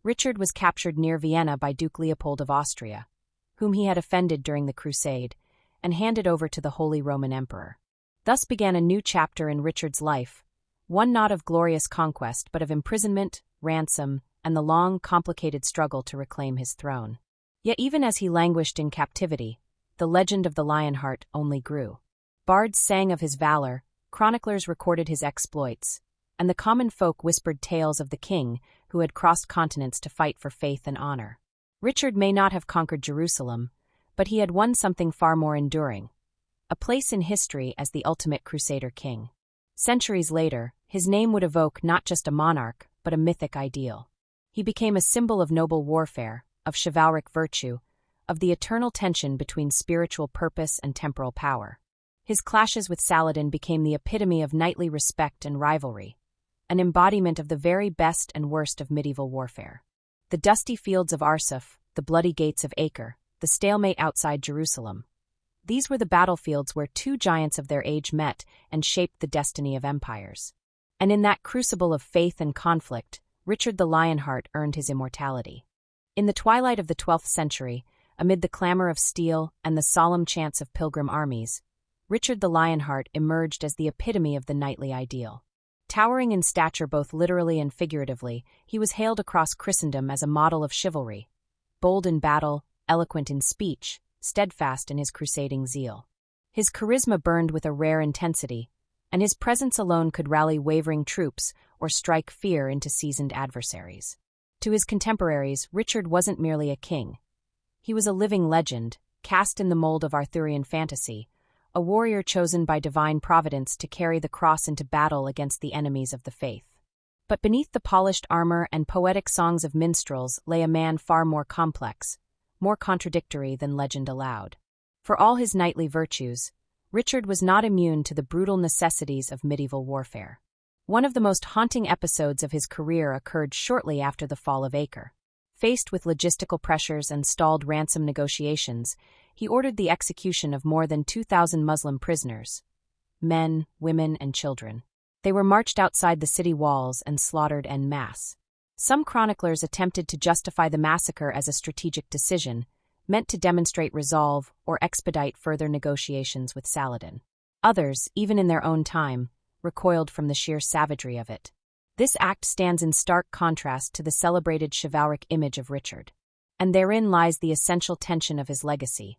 A: Richard was captured near Vienna by Duke Leopold of Austria, whom he had offended during the Crusade, and handed over to the Holy Roman Emperor. Thus began a new chapter in Richard's life, one not of glorious conquest but of imprisonment, ransom, and the long, complicated struggle to reclaim his throne. Yet even as he languished in captivity, the legend of the Lionheart only grew. Bards sang of his valor, chroniclers recorded his exploits, and the common folk whispered tales of the king who had crossed continents to fight for faith and honor. Richard may not have conquered Jerusalem, but he had won something far more enduring: a place in history as the ultimate Crusader king. Centuries later, his name would evoke not just a monarch, but a mythic ideal. He became a symbol of noble warfare, of chivalric virtue, of the eternal tension between spiritual purpose and temporal power. His clashes with Saladin became the epitome of knightly respect and rivalry, an embodiment of the very best and worst of medieval warfare. The dusty fields of Arsuf, the bloody gates of Acre, the stalemate outside Jerusalem. These were the battlefields where two giants of their age met and shaped the destiny of empires. And in that crucible of faith and conflict, Richard the Lionheart earned his immortality. In the twilight of the 12th century, amid the clamor of steel and the solemn chants of pilgrim armies, Richard the Lionheart emerged as the epitome of the knightly ideal. Towering in stature both literally and figuratively, he was hailed across Christendom as a model of chivalry. Bold in battle, eloquent in speech, steadfast in his crusading zeal. His charisma burned with a rare intensity, and his presence alone could rally wavering troops or strike fear into seasoned adversaries. To his contemporaries, Richard wasn't merely a king. He was a living legend, cast in the mold of Arthurian fantasy, a warrior chosen by divine providence to carry the cross into battle against the enemies of the faith. But beneath the polished armor and poetic songs of minstrels lay a man far more complex, more contradictory than legend allowed. For all his knightly virtues, Richard was not immune to the brutal necessities of medieval warfare. One of the most haunting episodes of his career occurred shortly after the fall of Acre. Faced with logistical pressures and stalled ransom negotiations, he ordered the execution of more than 2,000 Muslim prisoners, men, women, and children. They were marched outside the city walls and slaughtered en masse. Some chroniclers attempted to justify the massacre as a strategic decision, meant to demonstrate resolve or expedite further negotiations with Saladin. Others, even in their own time, recoiled from the sheer savagery of it. This act stands in stark contrast to the celebrated chivalric image of Richard. And therein lies the essential tension of his legacy.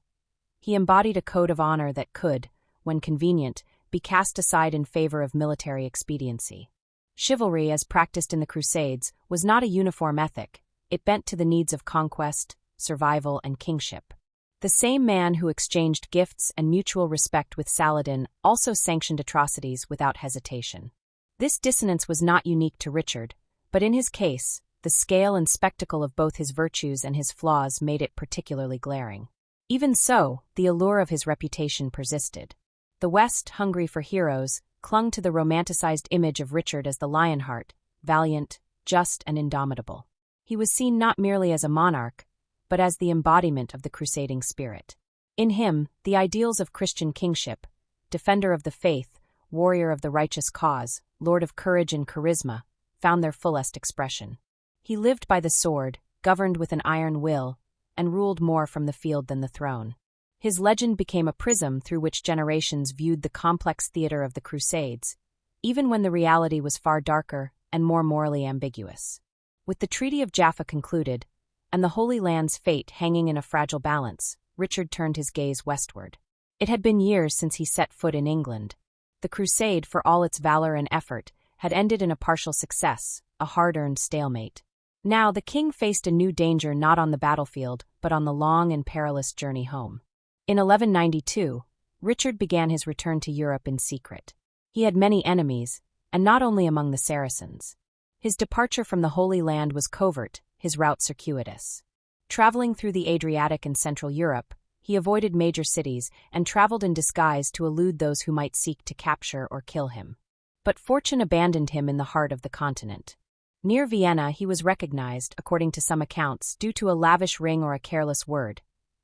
A: He embodied a code of honor that could, when convenient, be cast aside in favor of military expediency. Chivalry, as practiced in the Crusades, was not a uniform ethic. It bent to the needs of conquest, survival, and kingship. The same man who exchanged gifts and mutual respect with Saladin also sanctioned atrocities without hesitation. This dissonance was not unique to Richard, but in his case, the scale and spectacle of both his virtues and his flaws made it particularly glaring. Even so, the allure of his reputation persisted. The West, hungry for heroes, clung to the romanticized image of Richard as the Lionheart, valiant, just, and indomitable. He was seen not merely as a monarch, but as the embodiment of the crusading spirit. In him, the ideals of Christian kingship, defender of the faith, warrior of the righteous cause, lord of courage and charisma, found their fullest expression. He lived by the sword, governed with an iron will, and ruled more from the field than the throne. His legend became a prism through which generations viewed the complex theater of the Crusades, even when the reality was far darker and more morally ambiguous. With the Treaty of Jaffa concluded, and the Holy Land's fate hanging in a fragile balance, Richard turned his gaze westward. It had been years since he set foot in England. The crusade, for all its valor and effort, had ended in a partial success, a hard-earned stalemate. Now the king faced a new danger not on the battlefield, but on the long and perilous journey home. In 1192, Richard began his return to Europe in secret. He had many enemies, and not only among the Saracens. His departure from the Holy Land was covert, his route circuitous. Traveling through the Adriatic and Central Europe, he avoided major cities and traveled in disguise to elude those who might seek to capture or kill him. But fortune abandoned him in the heart of the continent. Near Vienna he was recognized, according to some accounts, due to a lavish ring or a careless word,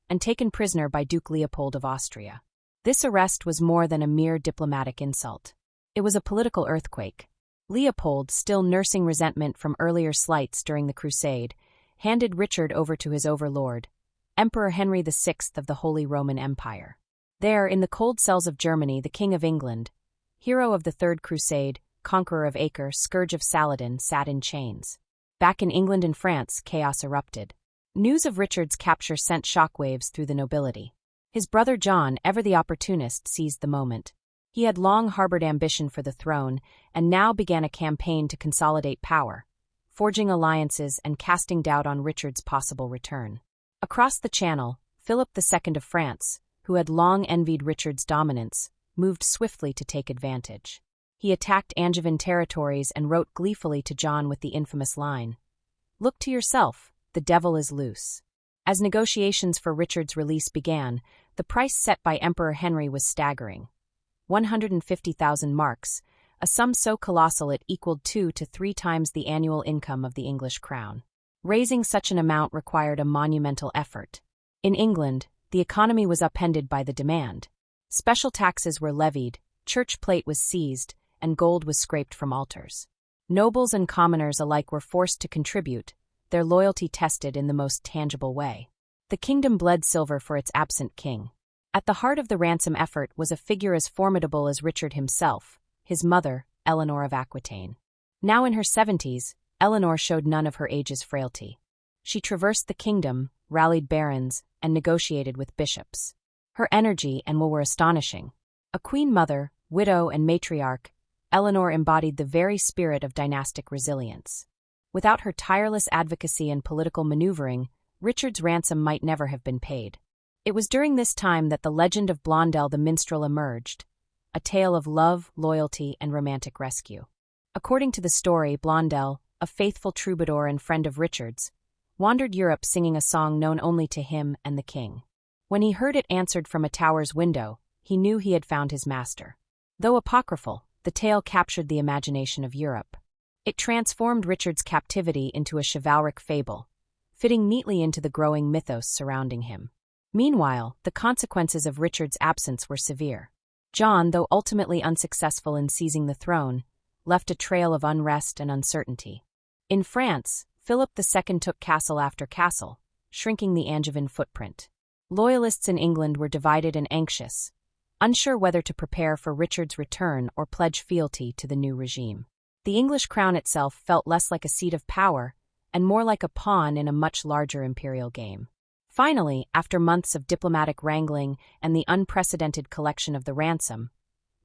A: and taken prisoner by Duke Leopold of Austria. This arrest was more than a mere diplomatic insult. It was a political earthquake. Leopold, still nursing resentment from earlier slights during the Crusade, handed Richard over to his overlord, Emperor Henry VI of the Holy Roman Empire. There, in the cold cells of Germany, the King of England, hero of the Third Crusade, conqueror of Acre, scourge of Saladin, sat in chains. Back in England and France, chaos erupted. News of Richard's capture sent shockwaves through the nobility. His brother John, ever the opportunist, seized the moment. He had long harbored ambition for the throne, and now began a campaign to consolidate power, forging alliances and casting doubt on Richard's possible return. Across the Channel, Philip II of France, who had long envied Richard's dominance, moved swiftly to take advantage. He attacked Angevin territories and wrote gleefully to John with the infamous line, "Look to yourself, the devil is loose." As negotiations for Richard's release began, the price set by Emperor Henry was staggering. 150,000 marks, a sum so colossal it equaled 2 to 3 times the annual income of the English crown. Raising such an amount required a monumental effort. In England, the economy was upended by the demand. Special taxes were levied, church plate was seized, and gold was scraped from altars. Nobles and commoners alike were forced to contribute, their loyalty tested in the most tangible way. The kingdom bled silver for its absent king. At the heart of the ransom effort was a figure as formidable as Richard himself, his mother, Eleanor of Aquitaine. Now in her 70s, Eleanor showed none of her age's frailty. She traversed the kingdom, rallied barons, and negotiated with bishops. Her energy and will were astonishing. A queen mother, widow, and matriarch, Eleanor embodied the very spirit of dynastic resilience. Without her tireless advocacy and political maneuvering, Richard's ransom might never have been paid. It was during this time that the legend of Blondel the minstrel emerged, a tale of love, loyalty, and romantic rescue. According to the story, Blondel, a faithful troubadour and friend of Richard's, wandered Europe singing a song known only to him and the king. When he heard it answered from a tower's window, he knew he had found his master. Though apocryphal, the tale captured the imagination of Europe. It transformed Richard's captivity into a chivalric fable, fitting neatly into the growing mythos surrounding him. Meanwhile, the consequences of Richard's absence were severe. John, though ultimately unsuccessful in seizing the throne, left a trail of unrest and uncertainty. In France, Philip II took castle after castle, shrinking the Angevin footprint. Loyalists in England were divided and anxious, unsure whether to prepare for Richard's return or pledge fealty to the new regime. The English crown itself felt less like a seat of power and more like a pawn in a much larger imperial game. Finally, after months of diplomatic wrangling and the unprecedented collection of the ransom,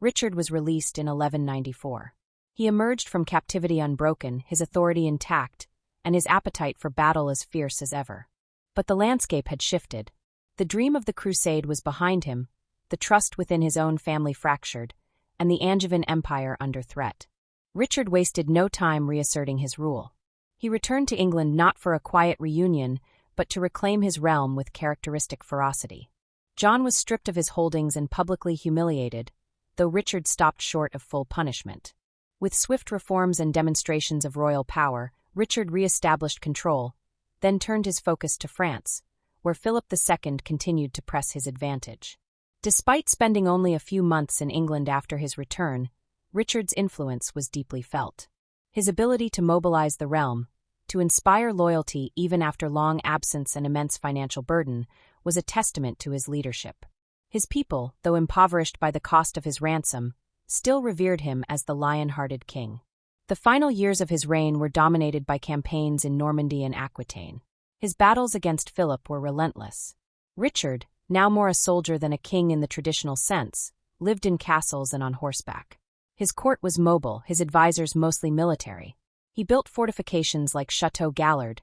A: Richard was released in 1194. He emerged from captivity unbroken, his authority intact, and his appetite for battle as fierce as ever. But the landscape had shifted. The dream of the Crusade was behind him, the trust within his own family fractured, and the Angevin Empire under threat. Richard wasted no time reasserting his rule. He returned to England not for a quiet reunion, but to reclaim his realm with characteristic ferocity. John was stripped of his holdings and publicly humiliated, though Richard stopped short of full punishment. With swift reforms and demonstrations of royal power, Richard re-established control, then turned his focus to France, where Philip II continued to press his advantage. Despite spending only a few months in England after his return, Richard's influence was deeply felt. His ability to mobilize the realm, to inspire loyalty even after long absence and immense financial burden, was a testament to his leadership. His people, though impoverished by the cost of his ransom, still revered him as the lion-hearted king. The final years of his reign were dominated by campaigns in Normandy and Aquitaine. His battles against Philip were relentless. Richard, now more a soldier than a king in the traditional sense, lived in castles and on horseback. His court was mobile, his advisors mostly military. He built fortifications like Château Gallard,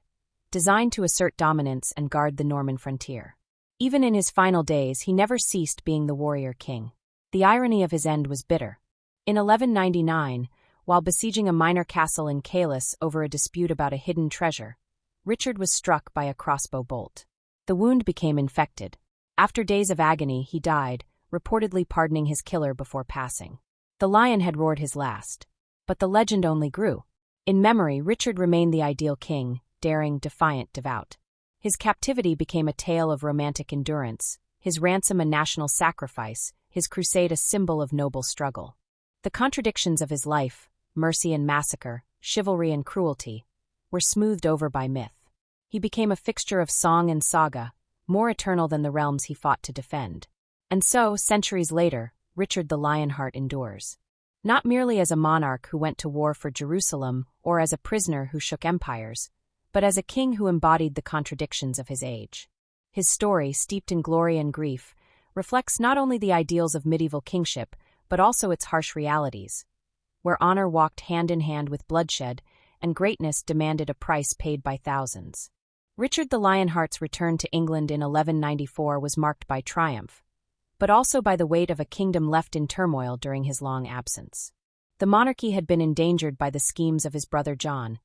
A: designed to assert dominance and guard the Norman frontier. Even in his final days, he never ceased being the warrior king. The irony of his end was bitter. In 1199, while besieging a minor castle in Caylus over a dispute about a hidden treasure, Richard was struck by a crossbow bolt. The wound became infected. After days of agony, he died, reportedly pardoning his killer before passing. The lion had roared his last. But the legend only grew. In memory, Richard remained the ideal king, daring, defiant, devout. His captivity became a tale of romantic endurance, his ransom a national sacrifice, his crusade a symbol of noble struggle. The contradictions of his life, mercy and massacre, chivalry and cruelty, were smoothed over by myth. He became a fixture of song and saga, more eternal than the realms he fought to defend. And so, centuries later, Richard the Lionheart endures. Not merely as a monarch who went to war for Jerusalem or as a prisoner who shook empires, but as a king who embodied the contradictions of his age. His story, steeped in glory and grief, reflects not only the ideals of medieval kingship, but also its harsh realities, where honor walked hand in hand with bloodshed, and greatness demanded a price paid by thousands. Richard the Lionheart's return to England in 1194 was marked by triumph, but also by the weight of a kingdom left in turmoil during his long absence. The monarchy had been endangered by the schemes of his brother John,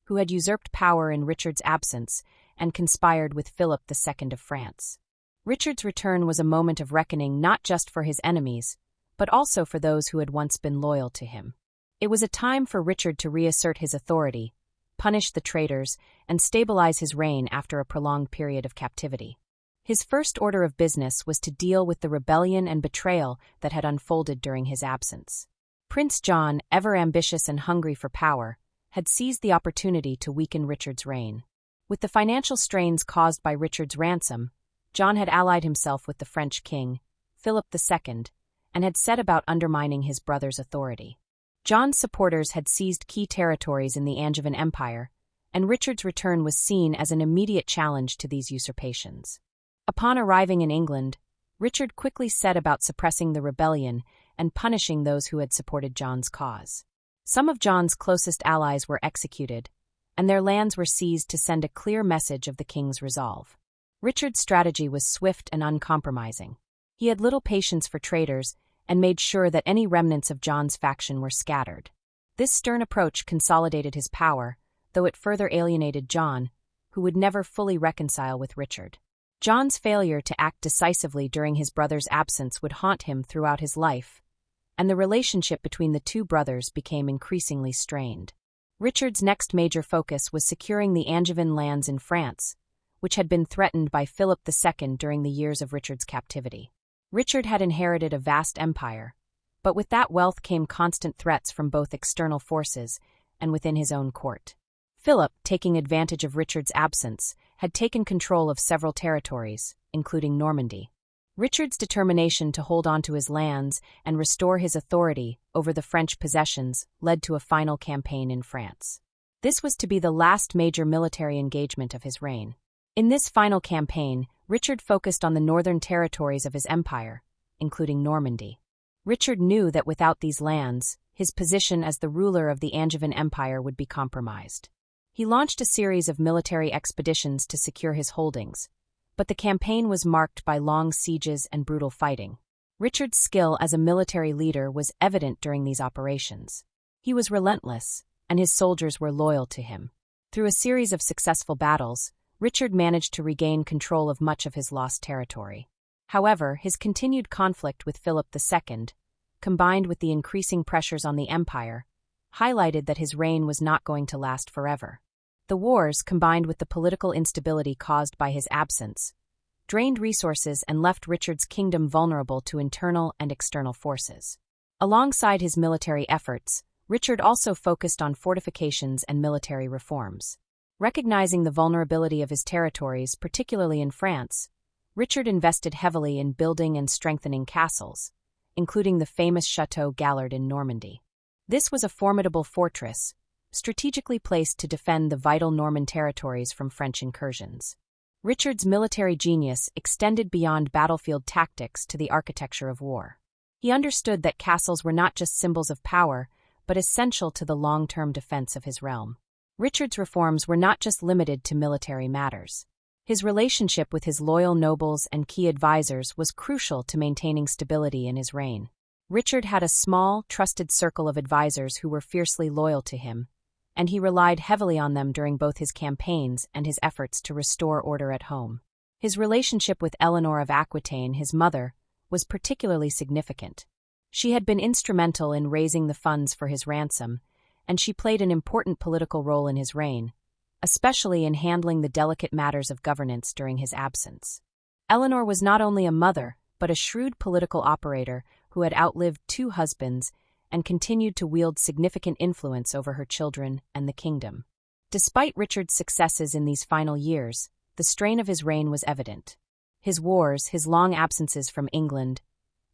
A: who had usurped power in Richard's absence and conspired with Philip II of France. Richard's return was a moment of reckoning not just for his enemies, but also for those who had once been loyal to him. It was a time for Richard to reassert his authority, punish the traitors, and stabilize his reign after a prolonged period of captivity. His first order of business was to deal with the rebellion and betrayal that had unfolded during his absence. Prince John, ever ambitious and hungry for power, had seized the opportunity to weaken Richard's reign. With the financial strains caused by Richard's ransom, John had allied himself with the French king, Philip II, and had set about undermining his brother's authority. John's supporters had seized key territories in the Angevin Empire, and Richard's return was seen as an immediate challenge to these usurpations. Upon arriving in England, Richard quickly set about suppressing the rebellion and punishing those who had supported John's cause. Some of John's closest allies were executed, and their lands were seized to send a clear message of the king's resolve. Richard's strategy was swift and uncompromising. He had little patience for traitors and made sure that any remnants of John's faction were scattered. This stern approach consolidated his power, though it further alienated John, who would never fully reconcile with Richard. John's failure to act decisively during his brother's absence would haunt him throughout his life, and the relationship between the two brothers became increasingly strained. Richard's next major focus was securing the Angevin lands in France, which had been threatened by Philip II during the years of Richard's captivity. Richard had inherited a vast empire, but with that wealth came constant threats from both external forces and within his own court. Philip, taking advantage of Richard's absence, had taken control of several territories, including Normandy. Richard's determination to hold on to his lands and restore his authority over the French possessions led to a final campaign in France. This was to be the last major military engagement of his reign. In this final campaign, Richard focused on the northern territories of his empire, including Normandy. Richard knew that without these lands, his position as the ruler of the Angevin Empire would be compromised. He launched a series of military expeditions to secure his holdings, but the campaign was marked by long sieges and brutal fighting. Richard's skill as a military leader was evident during these operations. He was relentless, and his soldiers were loyal to him. Through a series of successful battles, Richard managed to regain control of much of his lost territory. However, his continued conflict with Philip II, combined with the increasing pressures on the empire, highlighted that his reign was not going to last forever. The wars, combined with the political instability caused by his absence, drained resources and left Richard's kingdom vulnerable to internal and external forces. Alongside his military efforts, Richard also focused on fortifications and military reforms. Recognizing the vulnerability of his territories, particularly in France, Richard invested heavily in building and strengthening castles, including the famous Château Gallard in Normandy. This was a formidable fortress, strategically placed to defend the vital Norman territories from French incursions. Richard's military genius extended beyond battlefield tactics to the architecture of war. He understood that castles were not just symbols of power, but essential to the long-term defense of his realm. Richard's reforms were not just limited to military matters. His relationship with his loyal nobles and key advisors was crucial to maintaining stability in his reign. Richard had a small, trusted circle of advisors who were fiercely loyal to him, and he relied heavily on them during both his campaigns and his efforts to restore order at home. His relationship with Eleanor of Aquitaine, his mother, was particularly significant. She had been instrumental in raising the funds for his ransom, and she played an important political role in his reign, especially in handling the delicate matters of governance during his absence. Eleanor was not only a mother, but a shrewd political operator who had outlived 2 husbands and continued to wield significant influence over her children and the kingdom. Despite Richard's successes in these final years, the strain of his reign was evident. His wars, his long absences from England,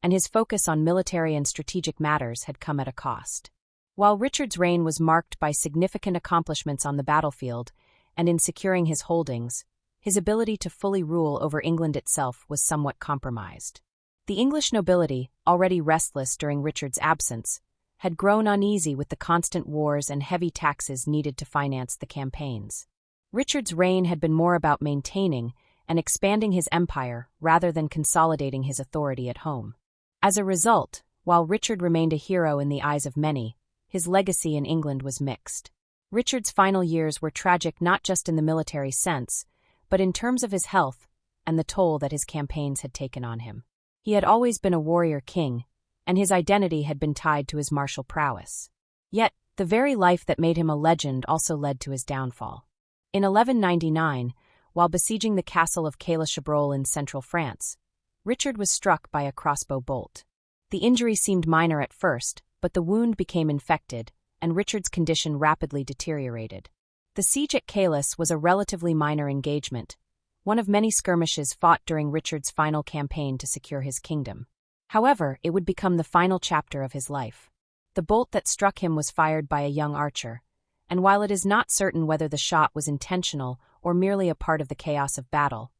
A: and his focus on military and strategic matters had come at a cost. While Richard's reign was marked by significant accomplishments on the battlefield and in securing his holdings, his ability to fully rule over England itself was somewhat compromised. The English nobility, already restless during Richard's absence, had grown uneasy with the constant wars and heavy taxes needed to finance the campaigns. Richard's reign had been more about maintaining and expanding his empire rather than consolidating his authority at home. As a result, while Richard remained a hero in the eyes of many, his legacy in England was mixed. Richard's final years were tragic not just in the military sense, but in terms of his health and the toll that his campaigns had taken on him. He had always been a warrior king, and his identity had been tied to his martial prowess. Yet, the very life that made him a legend also led to his downfall. In 1199, while besieging the castle of Caille-Chabrol in central France, Richard was struck by a crossbow bolt. The injury seemed minor at first, but the wound became infected, and Richard's condition rapidly deteriorated. The siege at Caylus was a relatively minor engagement, one of many skirmishes fought during Richard's final campaign to secure his kingdom. However, it would become the final chapter of his life. The bolt that struck him was fired by a young archer, and while it is not certain whether the shot was intentional or merely a part of the chaos of battle,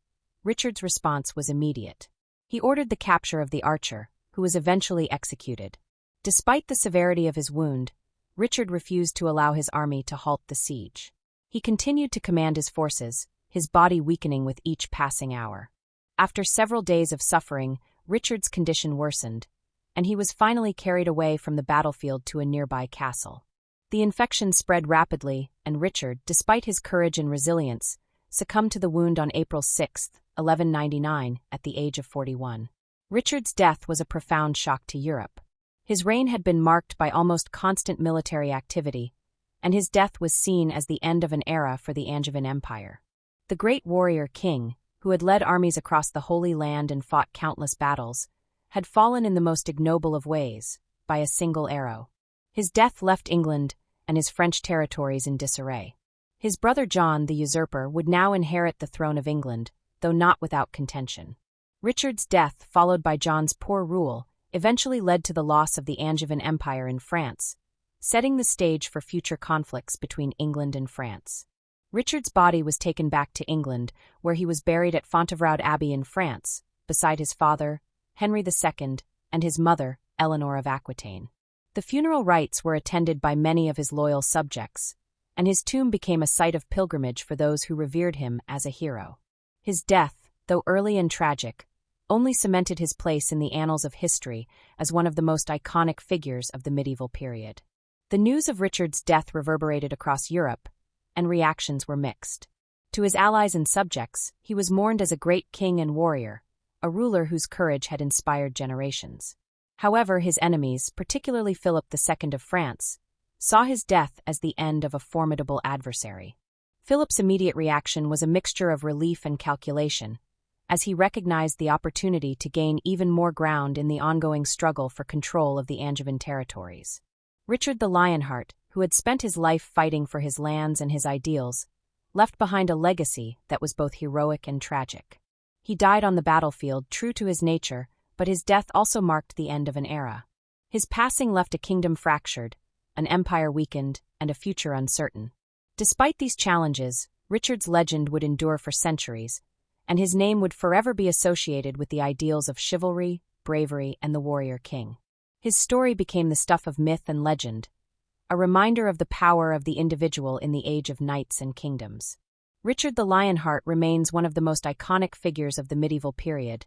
A: Richard's response was immediate. He ordered the capture of the archer, who was eventually executed. Despite the severity of his wound, Richard refused to allow his army to halt the siege. He continued to command his forces, his body weakening with each passing hour. After several days of suffering, Richard's condition worsened, and he was finally carried away from the battlefield to a nearby castle. The infection spread rapidly, and Richard, despite his courage and resilience, succumbed to the wound on April 6, 1199, at the age of 41. Richard's death was a profound shock to Europe. His reign had been marked by almost constant military activity, and his death was seen as the end of an era for the Angevin Empire. The great warrior king, who had led armies across the Holy Land and fought countless battles, had fallen in the most ignoble of ways, by a single arrow. His death left England and his French territories in disarray. His brother John, the usurper, would now inherit the throne of England, though not without contention. Richard's death, followed by John's poor rule, eventually led to the loss of the Angevin Empire in France, setting the stage for future conflicts between England and France. Richard's body was taken back to England, where he was buried at Fontevraud Abbey in France, beside his father, Henry II, and his mother, Eleanor of Aquitaine. The funeral rites were attended by many of his loyal subjects, and his tomb became a site of pilgrimage for those who revered him as a hero. His death, though early and tragic, only cemented his place in the annals of history as one of the most iconic figures of the medieval period. The news of Richard's death reverberated across Europe, and reactions were mixed. To his allies and subjects, he was mourned as a great king and warrior, a ruler whose courage had inspired generations. However, his enemies, particularly Philip II of France, saw his death as the end of a formidable adversary. Philip's immediate reaction was a mixture of relief and calculation, as he recognized the opportunity to gain even more ground in the ongoing struggle for control of the Angevin territories. Richard the Lionheart, who had spent his life fighting for his lands and his ideals, left behind a legacy that was both heroic and tragic. He died on the battlefield true to his nature, but his death also marked the end of an era. His passing left a kingdom fractured, an empire weakened, and a future uncertain. Despite these challenges, Richard's legend would endure for centuries, and his name would forever be associated with the ideals of chivalry, bravery, and the warrior king. His story became the stuff of myth and legend, a reminder of the power of the individual in the age of knights and kingdoms. Richard the Lionheart remains one of the most iconic figures of the medieval period,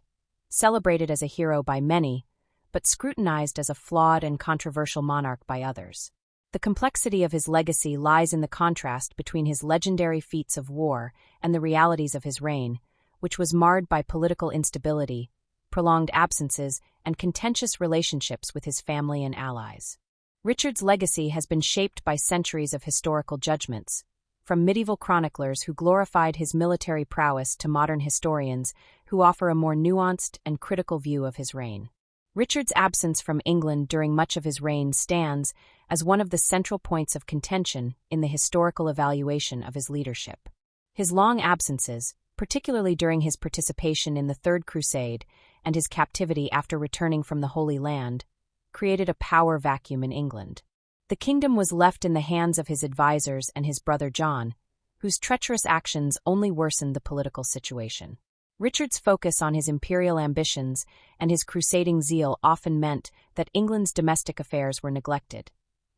A: celebrated as a hero by many, but scrutinized as a flawed and controversial monarch by others. The complexity of his legacy lies in the contrast between his legendary feats of war and the realities of his reign, which was marred by political instability, prolonged absences, and contentious relationships with his family and allies. Richard's legacy has been shaped by centuries of historical judgments, from medieval chroniclers who glorified his military prowess to modern historians who offer a more nuanced and critical view of his reign. Richard's absence from England during much of his reign stands as one of the central points of contention in the historical evaluation of his leadership. His long absences, particularly during his participation in the Third Crusade and his captivity after returning from the Holy Land, created a power vacuum in England. The kingdom was left in the hands of his advisors and his brother John, whose treacherous actions only worsened the political situation. Richard's focus on his imperial ambitions and his crusading zeal often meant that England's domestic affairs were neglected,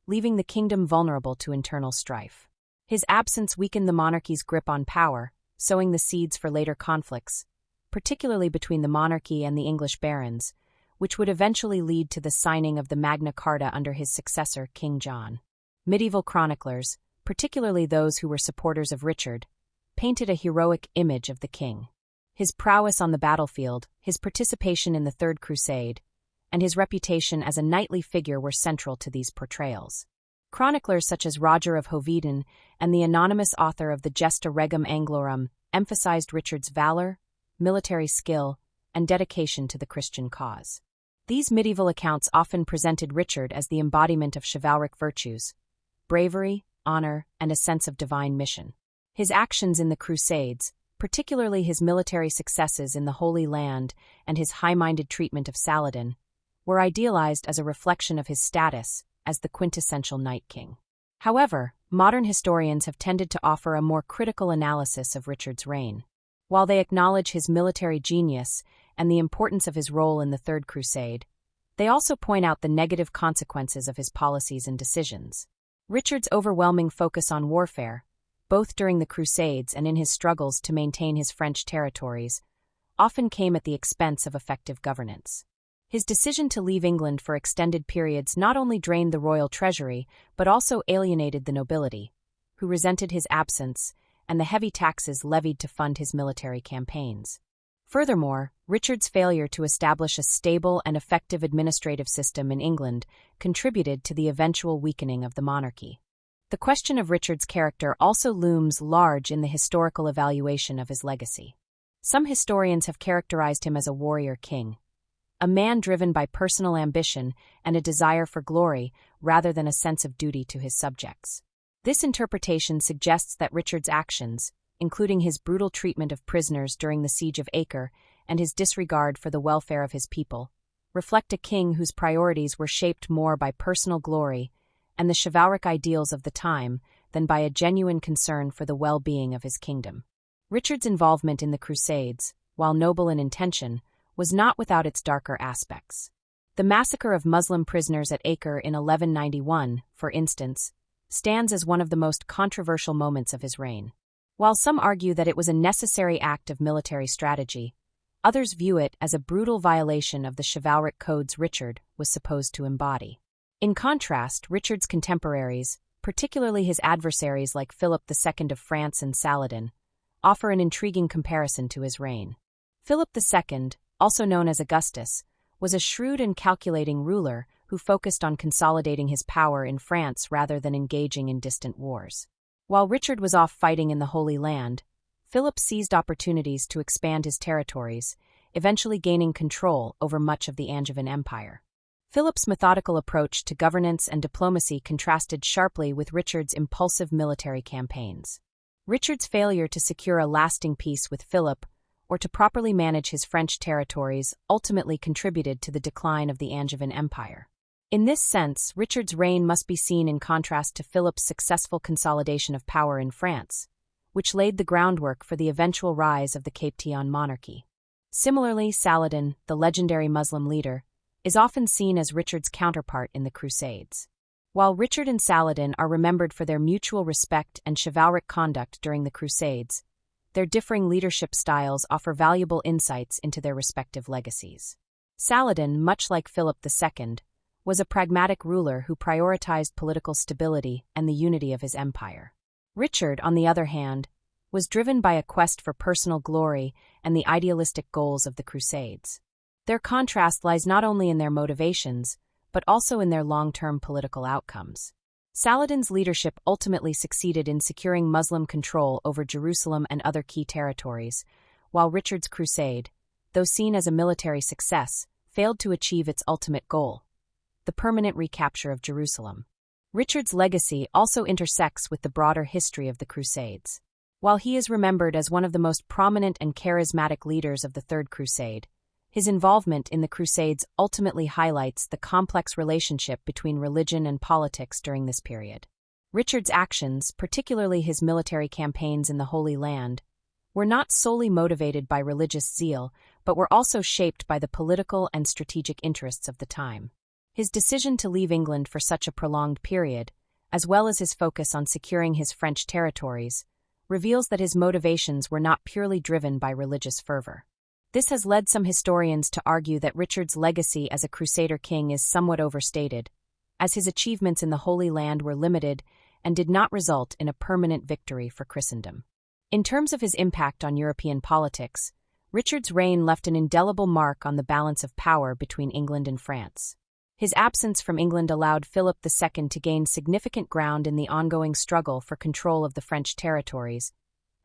A: leaving the kingdom vulnerable to internal strife. His absence weakened the monarchy's grip on power, sowing the seeds for later conflicts, particularly between the monarchy and the English barons, which would eventually lead to the signing of the Magna Carta under his successor, King John. Medieval chroniclers, particularly those who were supporters of Richard, painted a heroic image of the king. His prowess on the battlefield, his participation in the Third Crusade, and his reputation as a knightly figure were central to these portrayals. Chroniclers such as Roger of Hoveden and the anonymous author of the Gesta Regum Anglorum emphasized Richard's valor, military skill, and dedication to the Christian cause. These medieval accounts often presented Richard as the embodiment of chivalric virtues, bravery, honor, and a sense of divine mission. His actions in the Crusades, particularly his military successes in the Holy Land and his high-minded treatment of Saladin, were idealized as a reflection of his status as the quintessential Night King. However, modern historians have tended to offer a more critical analysis of Richard's reign. While they acknowledge his military genius and the importance of his role in the Third Crusade, they also point out the negative consequences of his policies and decisions. Richard's overwhelming focus on warfare, both during the Crusades and in his struggles to maintain his French territories, often came at the expense of effective governance. His decision to leave England for extended periods not only drained the royal treasury but also alienated the nobility, who resented his absence and the heavy taxes levied to fund his military campaigns. Furthermore, Richard's failure to establish a stable and effective administrative system in England contributed to the eventual weakening of the monarchy. The question of Richard's character also looms large in the historical evaluation of his legacy. Some historians have characterized him as a warrior king, a man driven by personal ambition and a desire for glory rather than a sense of duty to his subjects. This interpretation suggests that Richard's actions, including his brutal treatment of prisoners during the siege of Acre and his disregard for the welfare of his people, reflect a king whose priorities were shaped more by personal glory and the chivalric ideals of the time than by a genuine concern for the well-being of his kingdom. Richard's involvement in the Crusades, while noble in intention, was not without its darker aspects. The massacre of Muslim prisoners at Acre in 1191, for instance, stands as one of the most controversial moments of his reign. While some argue that it was a necessary act of military strategy, others view it as a brutal violation of the chivalric codes Richard was supposed to embody. In contrast, Richard's contemporaries, particularly his adversaries like Philip II of France and Saladin, offer an intriguing comparison to his reign. Philip II, also known as Augustus, was a shrewd and calculating ruler who focused on consolidating his power in France rather than engaging in distant wars. While Richard was off fighting in the Holy Land, Philip seized opportunities to expand his territories, eventually gaining control over much of the Angevin Empire. Philip's methodical approach to governance and diplomacy contrasted sharply with Richard's impulsive military campaigns. Richard's failure to secure a lasting peace with Philip, or to properly manage his French territories, ultimately contributed to the decline of the Angevin Empire. In this sense, Richard's reign must be seen in contrast to Philip's successful consolidation of power in France, which laid the groundwork for the eventual rise of the Capetian monarchy. Similarly, Saladin, the legendary Muslim leader, is often seen as Richard's counterpart in the Crusades. While Richard and Saladin are remembered for their mutual respect and chivalric conduct during the Crusades, their differing leadership styles offer valuable insights into their respective legacies. Saladin, much like Philip II, was a pragmatic ruler who prioritized political stability and the unity of his empire. Richard, on the other hand, was driven by a quest for personal glory and the idealistic goals of the Crusades. Their contrast lies not only in their motivations, but also in their long-term political outcomes. Saladin's leadership ultimately succeeded in securing Muslim control over Jerusalem and other key territories, while Richard's crusade, though seen as a military success, failed to achieve its ultimate goal, the permanent recapture of Jerusalem. Richard's legacy also intersects with the broader history of the Crusades. While he is remembered as one of the most prominent and charismatic leaders of the Third Crusade, his involvement in the Crusades ultimately highlights the complex relationship between religion and politics during this period. Richard's actions, particularly his military campaigns in the Holy Land, were not solely motivated by religious zeal, but were also shaped by the political and strategic interests of the time. His decision to leave England for such a prolonged period, as well as his focus on securing his French territories, reveals that his motivations were not purely driven by religious fervor. This has led some historians to argue that Richard's legacy as a Crusader king is somewhat overstated, as his achievements in the Holy Land were limited and did not result in a permanent victory for Christendom. In terms of his impact on European politics, Richard's reign left an indelible mark on the balance of power between England and France. His absence from England allowed Philip II to gain significant ground in the ongoing struggle for control of the French territories,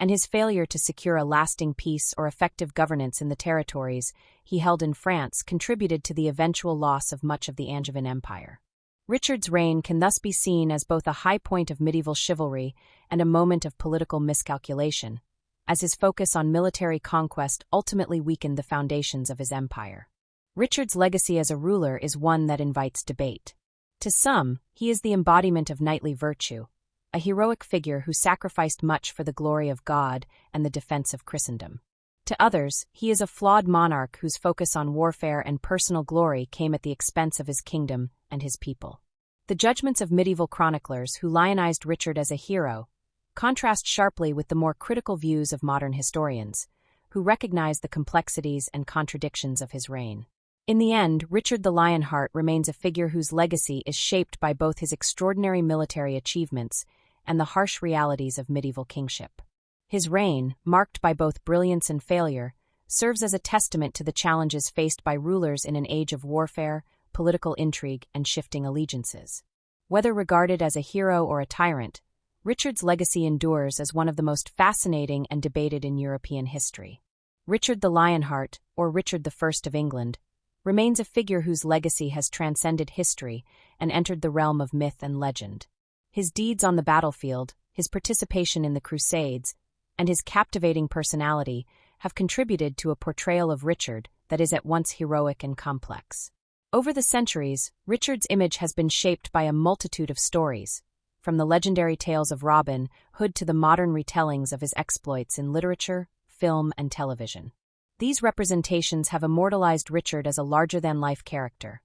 A: and his failure to secure a lasting peace or effective governance in the territories he held in France contributed to the eventual loss of much of the Angevin Empire. Richard's reign can thus be seen as both a high point of medieval chivalry and a moment of political miscalculation, as his focus on military conquest ultimately weakened the foundations of his empire. Richard's legacy as a ruler is one that invites debate. To some, he is the embodiment of knightly virtue, a heroic figure who sacrificed much for the glory of God and the defense of Christendom. To others, he is a flawed monarch whose focus on warfare and personal glory came at the expense of his kingdom and his people. The judgments of medieval chroniclers who lionized Richard as a hero contrast sharply with the more critical views of modern historians, who recognize the complexities and contradictions of his reign. In the end, Richard the Lionheart remains a figure whose legacy is shaped by both his extraordinary military achievements and the harsh realities of medieval kingship. His reign, marked by both brilliance and failure, serves as a testament to the challenges faced by rulers in an age of warfare, political intrigue, and shifting allegiances. Whether regarded as a hero or a tyrant, Richard's legacy endures as one of the most fascinating and debated in European history. Richard the Lionheart, or Richard I of England, remains a figure whose legacy has transcended history and entered the realm of myth and legend. His deeds on the battlefield, his participation in the Crusades, and his captivating personality have contributed to a portrayal of Richard that is at once heroic and complex. Over the centuries, Richard's image has been shaped by a multitude of stories, from the legendary tales of Robin Hood to the modern retellings of his exploits in literature, film, and television. These representations have immortalized Richard as a larger-than-life character,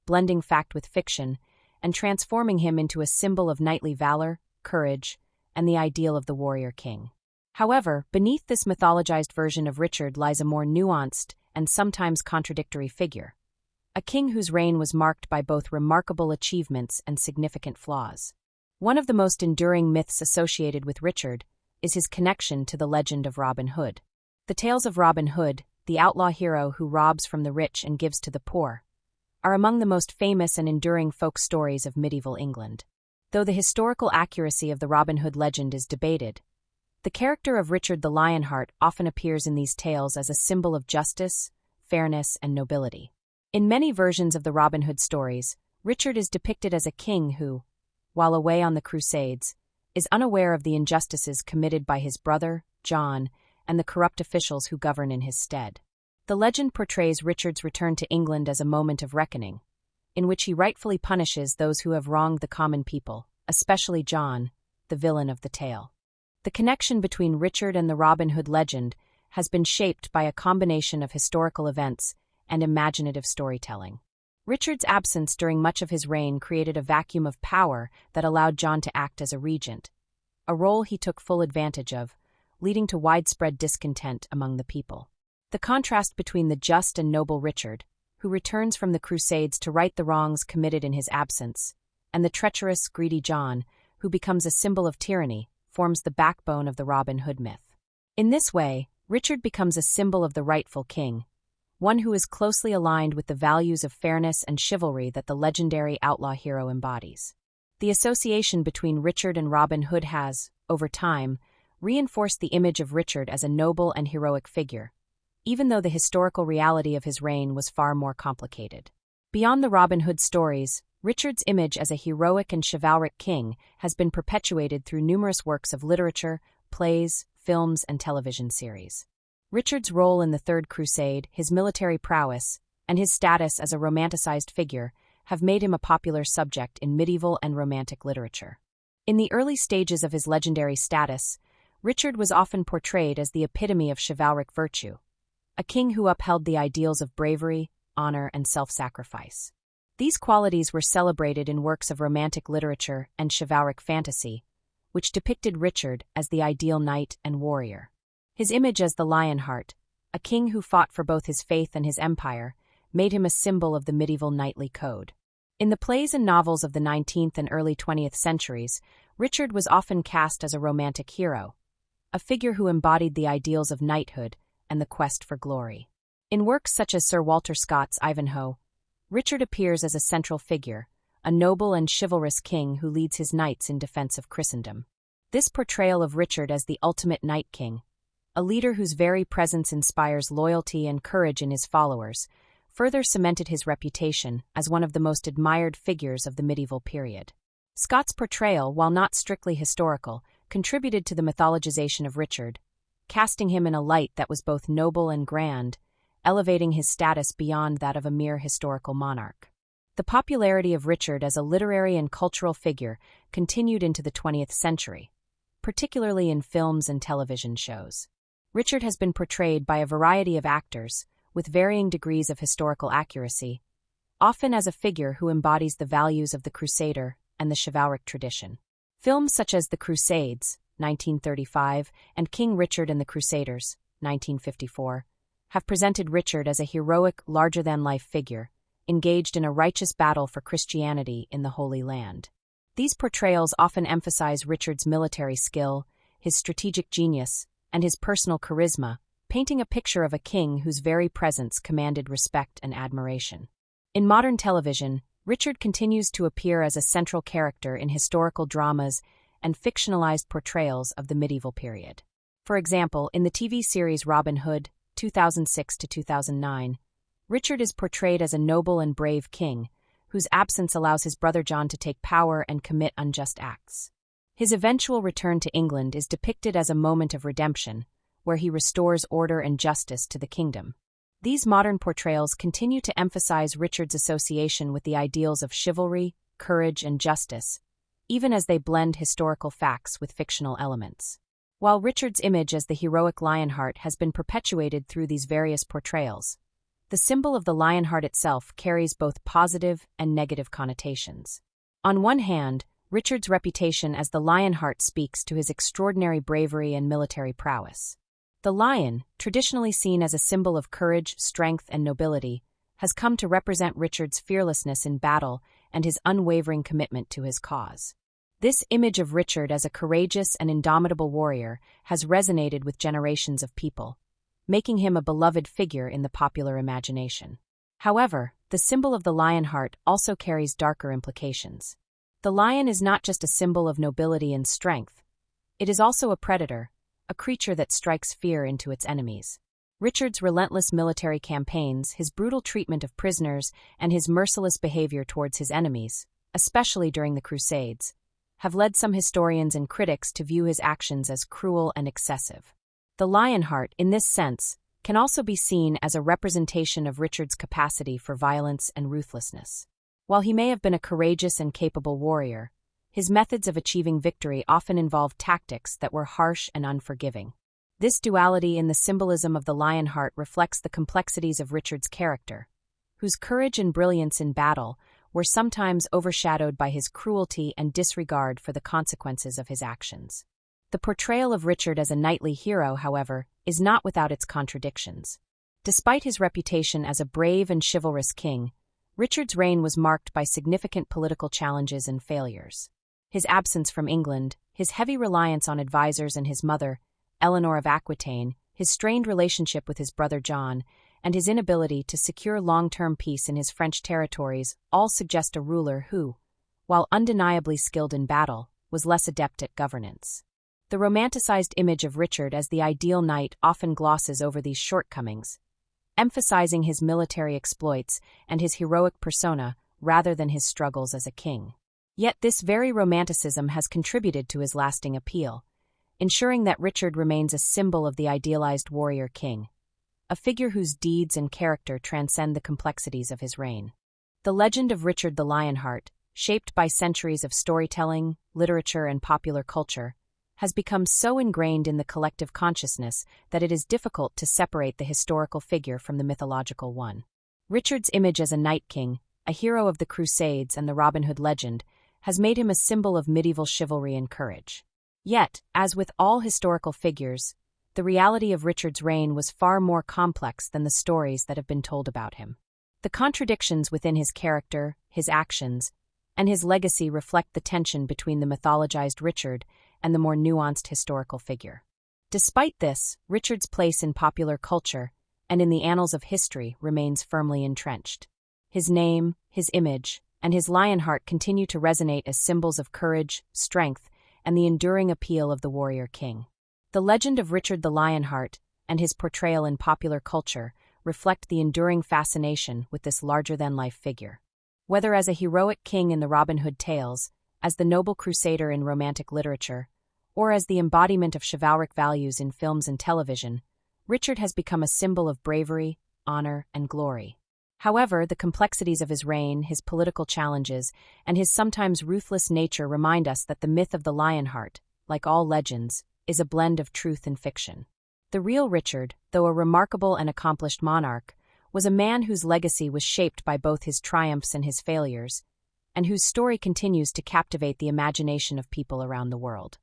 A: blending fact with fiction and transforming him into a symbol of knightly valor, courage, and the ideal of the warrior king. However, beneath this mythologized version of Richard lies a more nuanced and sometimes contradictory figure, a king whose reign was marked by both remarkable achievements and significant flaws. One of the most enduring myths associated with Richard is his connection to the legend of Robin Hood. The tales of Robin Hood, the outlaw hero who robs from the rich and gives to the poor, are among the most famous and enduring folk stories of medieval England. Though the historical accuracy of the Robin Hood legend is debated, the character of Richard the Lionheart often appears in these tales as a symbol of justice, fairness, and nobility. In many versions of the Robin Hood stories, Richard is depicted as a king who, while away on the Crusades, is unaware of the injustices committed by his brother, John, and the corrupt officials who govern in his stead. The legend portrays Richard's return to England as a moment of reckoning, in which he rightfully punishes those who have wronged the common people, especially John, the villain of the tale. The connection between Richard and the Robin Hood legend has been shaped by a combination of historical events and imaginative storytelling. Richard's absence during much of his reign created a vacuum of power that allowed John to act as a regent, a role he took full advantage of, leading to widespread discontent among the people. The contrast between the just and noble Richard, who returns from the Crusades to right the wrongs committed in his absence, and the treacherous, greedy John, who becomes a symbol of tyranny, forms the backbone of the Robin Hood myth. In this way, Richard becomes a symbol of the rightful king, one who is closely aligned with the values of fairness and chivalry that the legendary outlaw hero embodies. The association between Richard and Robin Hood has, over time, reinforced the image of Richard as a noble and heroic figure, even though the historical reality of his reign was far more complicated. Beyond the Robin Hood stories, Richard's image as a heroic and chivalric king has been perpetuated through numerous works of literature, plays, films, and television series. Richard's role in the Third Crusade, his military prowess, and his status as a romanticized figure have made him a popular subject in medieval and romantic literature. In the early stages of his legendary status, Richard was often portrayed as the epitome of chivalric virtue, a king who upheld the ideals of bravery, honor, and self-sacrifice. These qualities were celebrated in works of romantic literature and chivalric fantasy, which depicted Richard as the ideal knight and warrior. His image as the Lionheart, a king who fought for both his faith and his empire, made him a symbol of the medieval knightly code. In the plays and novels of the 19th and early 20th centuries, Richard was often cast as a romantic hero, a figure who embodied the ideals of knighthood and the quest for glory. In works such as Sir Walter Scott's Ivanhoe, Richard appears as a central figure, a noble and chivalrous king who leads his knights in defense of Christendom. This portrayal of Richard as the ultimate Night King, a leader whose very presence inspires loyalty and courage in his followers, further cemented his reputation as one of the most admired figures of the medieval period. Scott's portrayal, while not strictly historical, contributed to the mythologization of Richard, casting him in a light that was both noble and grand, elevating his status beyond that of a mere historical monarch. The popularity of Richard as a literary and cultural figure continued into the 20th century, particularly in films and television shows. Richard has been portrayed by a variety of actors, with varying degrees of historical accuracy, often as a figure who embodies the values of the Crusader and the chivalric tradition. Films such as The Crusades, 1935, and King Richard and the Crusaders, 1954, have presented Richard as a heroic, larger-than-life figure, engaged in a righteous battle for Christianity in the Holy Land. These portrayals often emphasize Richard's military skill, his strategic genius, and his personal charisma, painting a picture of a king whose very presence commanded respect and admiration. In modern television, Richard continues to appear as a central character in historical dramas and fictionalized portrayals of the medieval period. For example, in the TV series Robin Hood, 2006 to 2009, Richard is portrayed as a noble and brave king, whose absence allows his brother John to take power and commit unjust acts. His eventual return to England is depicted as a moment of redemption, where he restores order and justice to the kingdom. These modern portrayals continue to emphasize Richard's association with the ideals of chivalry, courage, and justice, even as they blend historical facts with fictional elements. While Richard's image as the heroic Lionheart has been perpetuated through these various portrayals, the symbol of the Lionheart itself carries both positive and negative connotations. On one hand, Richard's reputation as the Lionheart speaks to his extraordinary bravery and military prowess. The lion, traditionally seen as a symbol of courage, strength, and nobility, has come to represent Richard's fearlessness in battle and his unwavering commitment to his cause. This image of Richard as a courageous and indomitable warrior has resonated with generations of people, making him a beloved figure in the popular imagination. However, the symbol of the Lionheart also carries darker implications. The lion is not just a symbol of nobility and strength. It is also a predator, a creature that strikes fear into its enemies. Richard's relentless military campaigns, his brutal treatment of prisoners, and his merciless behavior towards his enemies, especially during the Crusades, have led some historians and critics to view his actions as cruel and excessive. The Lionheart, in this sense, can also be seen as a representation of Richard's capacity for violence and ruthlessness. While he may have been a courageous and capable warrior, his methods of achieving victory often involved tactics that were harsh and unforgiving. This duality in the symbolism of the Lionheart reflects the complexities of Richard's character, whose courage and brilliance in battle were sometimes overshadowed by his cruelty and disregard for the consequences of his actions. The portrayal of Richard as a knightly hero, however, is not without its contradictions. Despite his reputation as a brave and chivalrous king, Richard's reign was marked by significant political challenges and failures. His absence from England, his heavy reliance on advisors and his mother, Eleanor of Aquitaine, his strained relationship with his brother John, and his inability to secure long-term peace in his French territories all suggest a ruler who, while undeniably skilled in battle, was less adept at governance. The romanticized image of Richard as the ideal knight often glosses over these shortcomings, emphasizing his military exploits and his heroic persona rather than his struggles as a king. Yet this very romanticism has contributed to his lasting appeal, ensuring that Richard remains a symbol of the idealized warrior king, a figure whose deeds and character transcend the complexities of his reign. The legend of Richard the Lionheart, shaped by centuries of storytelling, literature, and popular culture, has become so ingrained in the collective consciousness that it is difficult to separate the historical figure from the mythological one. Richard's image as a knight king, a hero of the Crusades and the Robin Hood legend, has made him a symbol of medieval chivalry and courage. Yet, as with all historical figures, the reality of Richard's reign was far more complex than the stories that have been told about him. The contradictions within his character, his actions, and his legacy reflect the tension between the mythologized Richard and the more nuanced historical figure. Despite this, Richard's place in popular culture and in the annals of history remains firmly entrenched. His name, his image, and his Lionheart continue to resonate as symbols of courage, strength, and the enduring appeal of the warrior king. The legend of Richard the Lionheart and his portrayal in popular culture reflect the enduring fascination with this larger-than-life figure. Whether as a heroic king in the Robin Hood tales, as the noble crusader in romantic literature, or as the embodiment of chivalric values in films and television, Richard has become a symbol of bravery, honor, and glory. However, the complexities of his reign, his political challenges, and his sometimes ruthless nature remind us that the myth of the Lionheart, like all legends, is a blend of truth and fiction. The real Richard, though a remarkable and accomplished monarch, was a man whose legacy was shaped by both his triumphs and his failures, and whose story continues to captivate the imagination of people around the world.